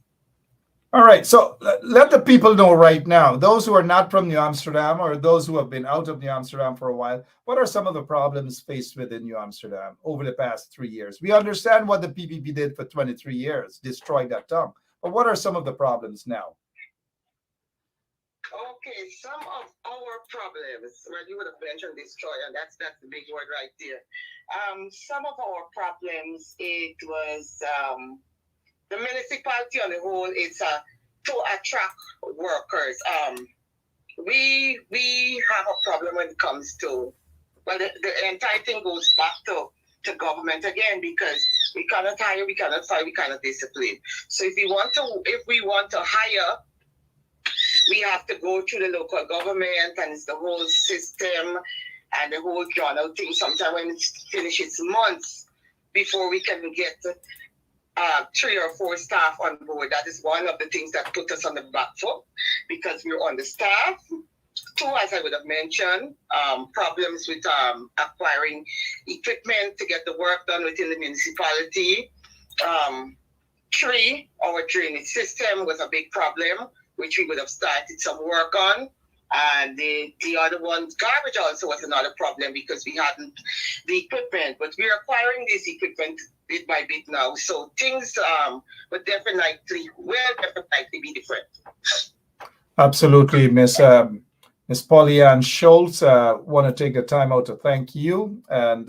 All right, so let the people know right now, those who are not from New Amsterdam or those who have been out of New Amsterdam for a while, what are some of the problems faced within New Amsterdam over the past 3 years? We understand what the PPP did for 23 years, destroyed that town. But what are some of the problems now? Okay, some of our problems, well, you would have mentioned destroy, and that's the big word right there. Some of our problems, it was the municipality on the whole, it's to attract workers. We have a problem when it comes to, well, the entire thing goes back to government again, because we cannot hire, we cannot fire, we cannot discipline. So if we want to hire, we have to go through the local government, and it's the whole system and the whole journal thing. Sometimes when it finishes months before we can get 3 or 4 staff on board. That is one of the things that put us on the back foot, because we're understaffed. 2, as I would have mentioned, problems with acquiring equipment to get the work done within the municipality. 3, our drainage system was a big problem, which we would have started some work on. And the other one, garbage also was another problem, because we hadn't the equipment. But we're acquiring this equipment bit by bit now. So things will definitely be different. Absolutely, Miss Pollyann Schultz. Want to take the time out to thank you, and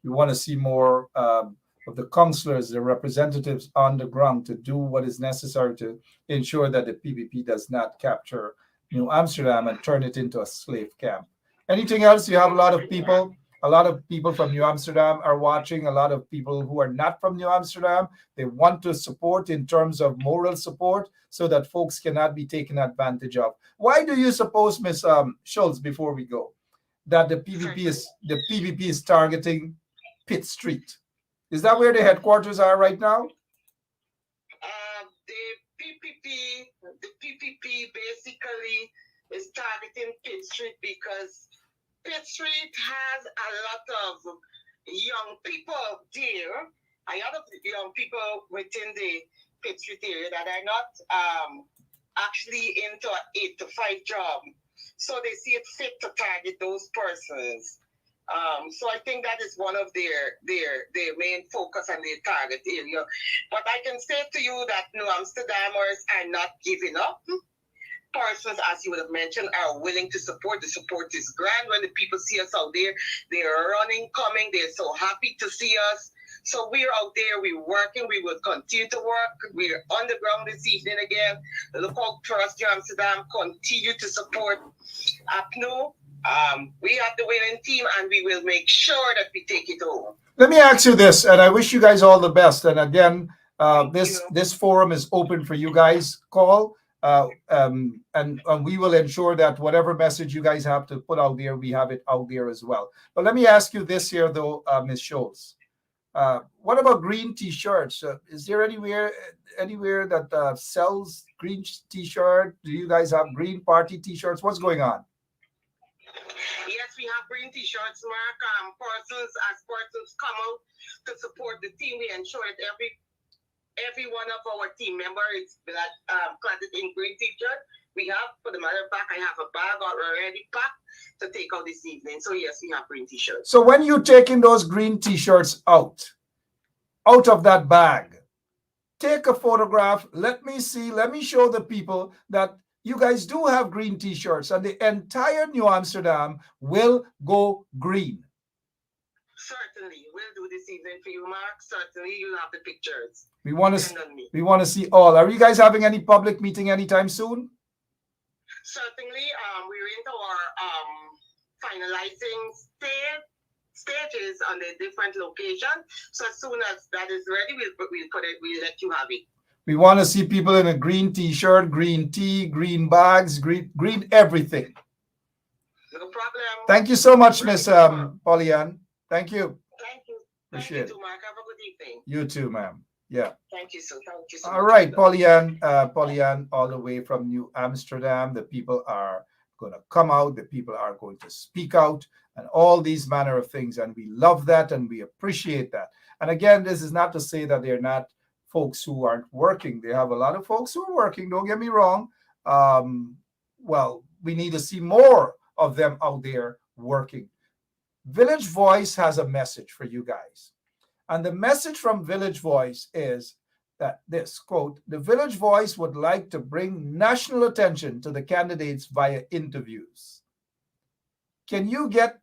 we want to see more of the councillors, the representatives on the ground, to do what is necessary to ensure that the PPP does not capture New Amsterdam and turn it into a slave camp. Anything else? You have a lot of people from New Amsterdam are watching, a lot of people who are not from New Amsterdam. They want to support in terms of moral support so that folks cannot be taken advantage of. Why do you suppose, Ms. Schultz, before we go, that the PPP is targeting Pitt Street? Is that where the headquarters are right now? The PPP basically is targeting Pitt Street because Pitt Street has a lot of young people there, a lot of young people within the Pitt Street area that are not actually into an 8-to-5 job. So they see it fit to target those persons. So I think that is one of their main focus and their target area. But I can say to you that New Amsterdammers are not giving up. Persons, as you would have mentioned, are willing to support. The support is grand when the people see us out there. They are running, coming. They're so happy to see us. So we're out there, we're working, we will continue to work. We're on the ground this evening again. Look out for us, New Amsterdam. Continue to support Up New. We have the winning team, and we will make sure that we take it home. Let me ask you this, and I wish you guys all the best. And again, you. this forum is open for you guys. Call, and we will ensure that whatever message you guys have to put out there, we have it out there as well. But let me ask you this here, though, Ms. Schultz. What about green T-shirts? Is there anywhere that sells green T-shirt? Do you guys have green party T-shirts? What's going on? Yes, we have green T-shirts, Mark. Persons come out to support the team, we ensure that every one of our team members is clad in green T-shirt. We have, for the matter of fact, I have a bag already packed to take out this evening. So yes, we have green T-shirts. So when you're taking those green T-shirts out of that bag, take a photograph. Let me see. Let me show the people that you guys do have green T-shirts, and the entire New Amsterdam will go green. Certainly, we'll do this evening for you, Mark. Certainly, you'll have the pictures. We want to see all. Are you guys having any public meeting anytime soon? Certainly, we're into our finalizing stages on the different locations. So as soon as that is ready, we'll let you have it. We want to see people in a green T-shirt, green tee, green bags, green everything. No problem. Thank you so much, Miss Pollyann. Thank you. Thank you. Appreciate Thank you too, Mark. Have a good evening. You too, ma'am. Yeah. Thank you so All much. right, Pollyann, all the way from New Amsterdam. The people are going to come out. The people are going to speak out, and all these manner of things. And we love that, and we appreciate that. And again, this is not to say that they're not folks who aren't working. They have a lot of folks who are working. Don't get me wrong. Well, we need to see more of them out there working. Village Voice has a message for you guys. And the message from Village Voice is that this quote, the Village Voice would like to bring national attention to the candidates via interviews. Can you get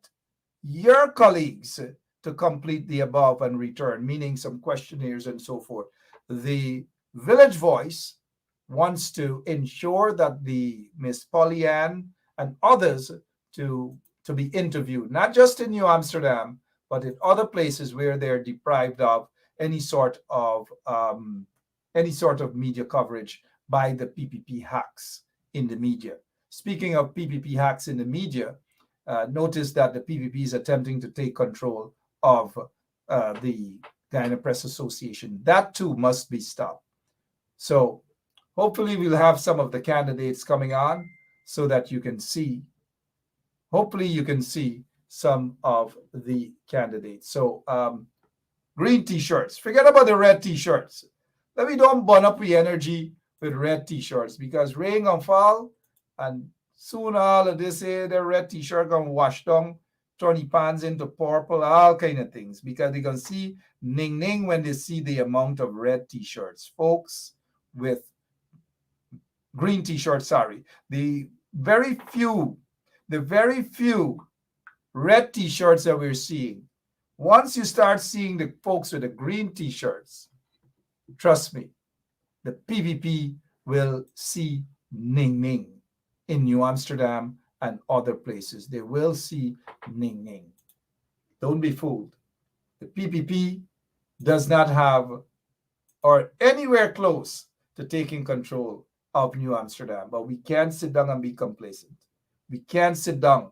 your colleagues to complete the above and return, meaning some questionnaires and so forth? The Village Voice wants to ensure that the Miss Pollyann and others to be interviewed, not just in New Amsterdam, but in other places where they're deprived of any sort of media coverage by the PPP hacks in the media. Speaking of PPP hacks in the media, notice that the PPP is attempting to take control of the Guyana Press Association. That too must be stopped. So hopefully we'll have some of the candidates coming on so that you can see. Hopefully you can see some of the candidates. So green T-shirts. Forget about the red T-shirts. Let me don't burn up the energy with red T-shirts, because rain gonna fall and soon all of this here, the red T-shirt gonna wash down, turn the pants into purple, all kind of things, because they gonna see ning ning when they see the amount of red T-shirts. Folks with green T-shirts, the very few red T-shirts that we're seeing, once you start seeing the folks with the green T-shirts, trust me, the PVP will see ning ning in New Amsterdam and other places. They will see ning ning. Don't be fooled. The PPP does not have or anywhere close to taking control of New Amsterdam, but we can't sit down and be complacent. We can't sit down.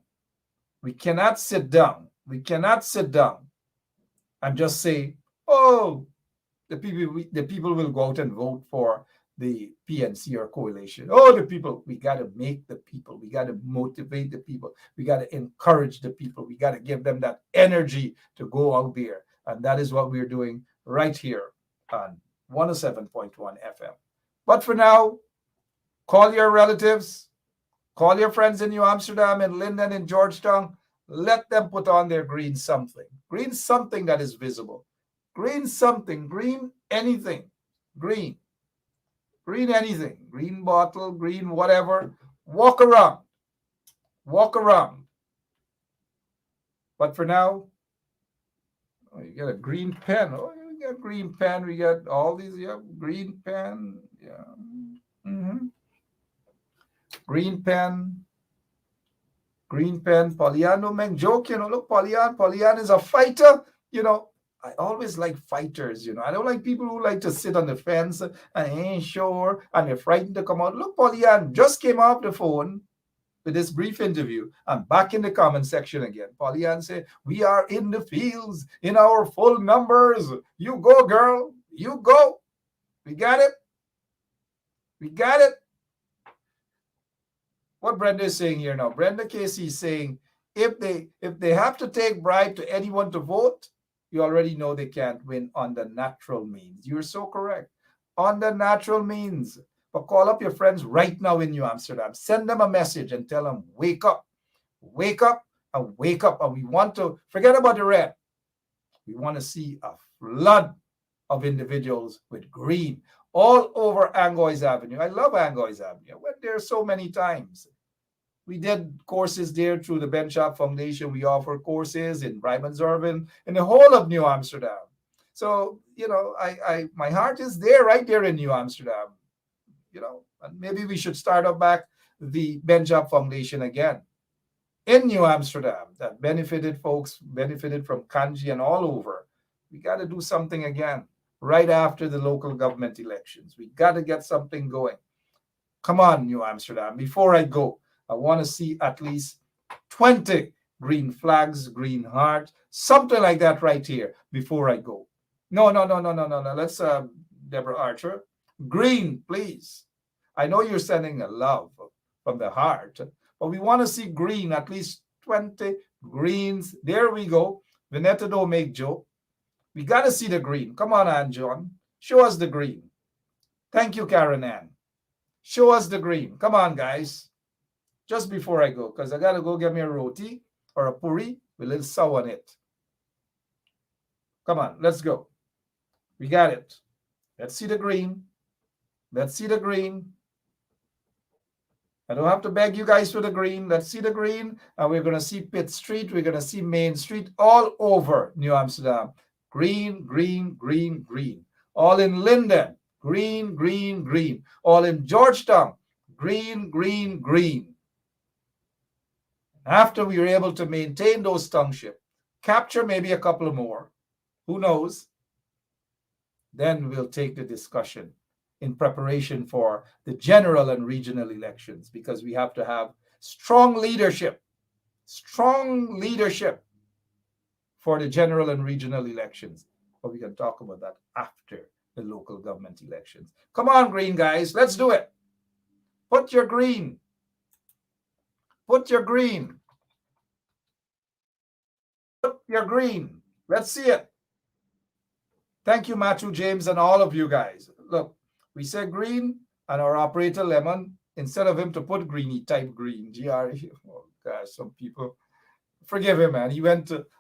We cannot sit down. We cannot sit down and just say, oh, the people will go out and vote for the PNC or coalition. Oh, the people. We got to make the people. We got to motivate the people. We got to encourage the people. We got to give them that energy to go out there. And that is what we're doing right here on 107.1 FM. But for now, call your relatives. Call your friends in New Amsterdam and Linden and Georgetown. Let them put on their green something. Green something that is visible. Green something. Green anything. Green. Green anything. Green bottle, green whatever. Walk around. Walk around. But for now, Oh, you got a green pen. Oh, you got green pen. We got all these. Yeah, green pen. Yeah. hmm Green pen. Green pen. Poliano make joke. Look, Polian is a fighter. I always like fighters. I don't like people who like to sit on the fence and ain't sure and they're frightened to come out. Look, Polian just came off the phone with this brief interview. I'm back in the comment section again. Pollyann said, we are in the fields in our full numbers. You go, girl. You go. We got it. We got it. What Brenda is saying here now. Brenda Casey is saying, if they have to take bribe to anyone to vote, you already know they can't win on the natural means. You're so correct. On the natural means. But call up your friends right now in New Amsterdam. Send them a message and tell them, wake up, and wake up. And we want to forget about the red. We want to see a flood of individuals with green all over Angois Avenue. I love Angois Avenue. I went there so many times. We did courses there through the Ben Shop Foundation. We offer courses in Breimanzerven, in the whole of New Amsterdam. So, my heart is there, right there in New Amsterdam. And maybe we should start up back the Ben Shop Foundation again in New Amsterdam that benefited from Kanji and all over. We got to do something again right after the local government elections. We got to get something going. Come on, New Amsterdam. Before I go, I want to see at least 20 green flags, green heart, something like that right here before I go. No. Let's, Deborah Archer. Green, please. I know you're sending a love from the heart, but we want to see green, at least 20 greens. There we go. Vinetta don't make joke. We got to see the green. Come on, Ann John. Show us the green. Thank you, Karen Ann. Show us the green. Come on, guys. Just before I go, because I got to go get me a roti or a puri with a little sour on it. Come on, let's go. We got it. Let's see the green. Let's see the green. I don't have to beg you guys for the green. Let's see the green. And we're going to see Pitt Street. We're going to see Main Street all over New Amsterdam. Green, green, green, green. All in Linden. Green, green, green. All in Georgetown. Green, green, green. After we were able to maintain those townships, capture maybe a couple more, who knows, then we'll take the discussion in preparation for the general and regional elections, because we have to have strong leadership for the general and regional elections. But we can talk about that after the local government elections. Come on, green guys, let's do it. Put your green. Put your green. Put your green. Let's see it. Thank you, Matthew James, and all of you guys. Look, we said green, and our operator, Lemon, instead of him to put green, he typed green. G-R-E. Oh, gosh, some people. Forgive him, man.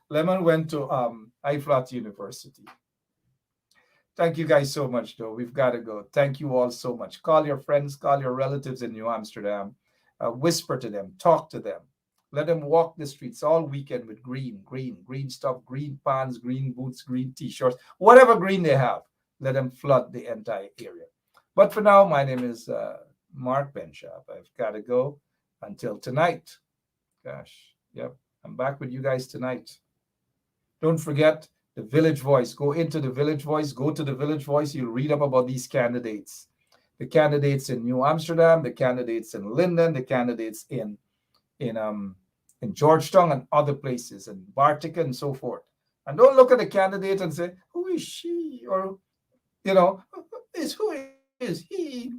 Lemon went to IFLAT University. Thank you guys so much, though. We've got to go. Thank you all so much. Call your friends, call your relatives in New Amsterdam. Whisper to them, talk to them. Let them walk the streets all weekend with green stuff, green pants, green boots, green t-shirts, whatever green they have. Let them flood the entire area. But for now, my name is Mark Benshop. I've got to go until tonight. Gosh, yep. I'm back with you guys tonight. Don't forget the Village Voice. Go into the Village Voice. Go to the Village Voice. You'll read up about these candidates. The candidates in New Amsterdam, the candidates in Linden, the candidates in Georgetown and other places, and Bartica and so forth. And don't look at the candidate and say, who is she? Or, who is he?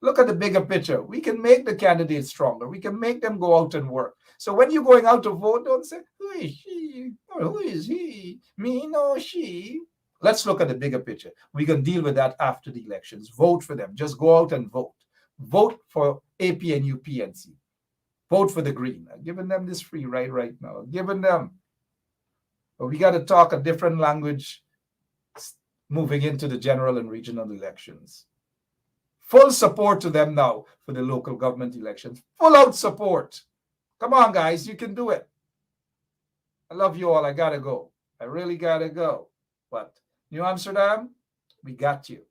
Look at the bigger picture. We can make the candidates stronger. We can make them go out and work. So when you're going out to vote, don't say, who is she? Or who is he? Me, no, she. Let's look at the bigger picture. We can deal with that after the elections. Vote for them. Just go out and vote. Vote for APNU PNC. Vote for the Green. I'm giving them this free right now. I'm giving them. But we got to talk a different language moving into the general and regional elections. Full support to them now for the local government elections. Full out support. Come on, guys. You can do it. I love you all. I got to go. I really gotta go. But New Amsterdam, we got you.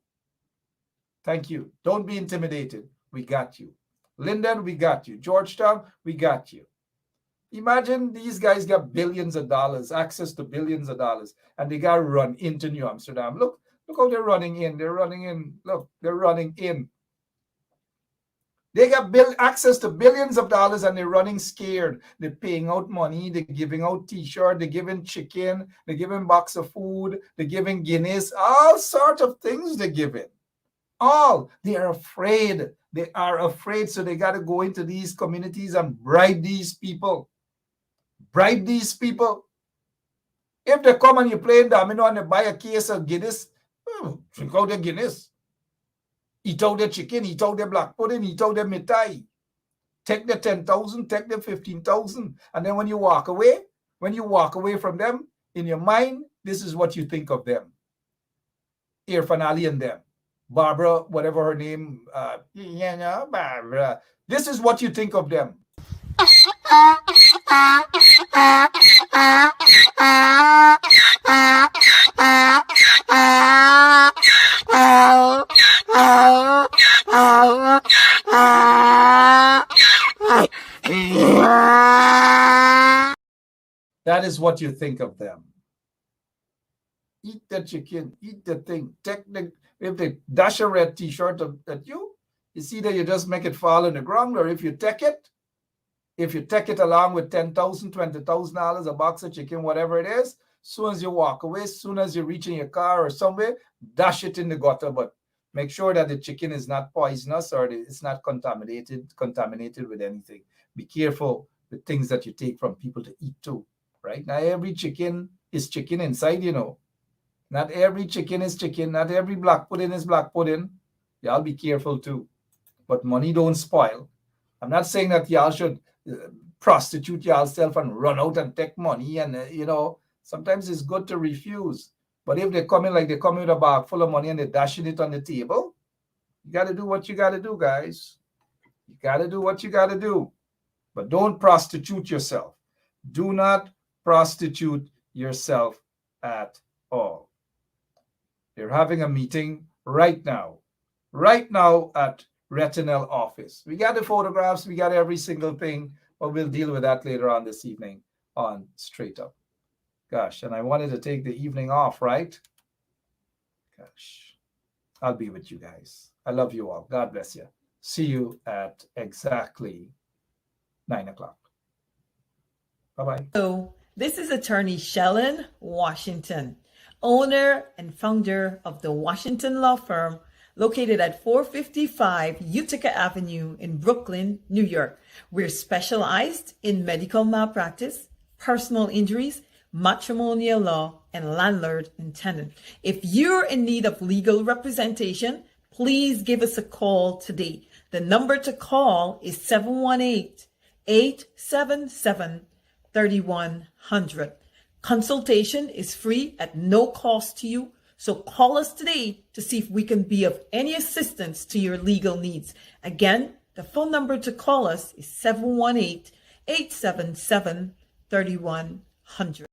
Thank you. Don't be intimidated. We got you. Linden, we got you. Georgetown, we got you. Imagine these guys got billions of dollars, access to billions of dollars, and they got to run into New Amsterdam. Look how they're running in. They're running in. Look, they're running in. They got access to billions of dollars and they're running scared. They're paying out money. They're giving out t-shirt. They're giving chicken. They're giving box of food. They're giving Guinness. All sorts of things they're giving. All. They are afraid. They are afraid. So they got to go into these communities and bribe these people. Bribe these people. If they come and you play domino and they buy a case of Guinness, drink out the Guinness. Eat out the chicken, eat out the black pudding, eat out the mitai. Take the 10,000, take the 15,000. And then when you walk away from them, in your mind, this is what you think of them. Irfan Ali and them. Barbara, whatever her name, Barbara. This is what you think of them. That is what you think of them. Eat the chicken, eat the thing. If they dash a red t-shirt at you, it's either you just make it fall on the ground, or if you take it along with $10,000, $20,000, a box of chicken, whatever it is, soon as you walk away, soon as you reach in your car or somewhere, dash it in the gutter. But make sure that the chicken is not poisonous or it's not contaminated with anything. Be careful with things that you take from people to eat too, right? Now, every chicken is chicken inside, you know. Not every chicken is chicken. Not every black pudding is black pudding. Y'all be careful too. But money don't spoil. I'm not saying that y'all should prostitute yourself and run out and take money. And, sometimes it's good to refuse. But if they come in like they come in with a bag full of money and they're dashing it on the table, you got to do what you got to do, guys. You got to do what you got to do. But don't prostitute yourself. Do not prostitute yourself at all. They're having a meeting right now at Retinel office. We got the photographs, we got every single thing, but we'll deal with that later on this evening on Straight Up. Gosh, and I wanted to take the evening off, right? Gosh, I'll be with you guys. I love you all. God bless you. See you at exactly 9 o'clock. Bye-bye. Hello, this is attorney Shellen Washington, owner and founder of the Washington Law Firm, located at 455 Utica Avenue in Brooklyn, New York. We're specialized in medical malpractice, personal injuries, matrimonial law, and landlord and tenant. If you're in need of legal representation, please give us a call today. The number to call is 718-877-3100. Consultation is free at no cost to you. So call us today to see if we can be of any assistance to your legal needs. Again, the phone number to call us is 718-877-3100.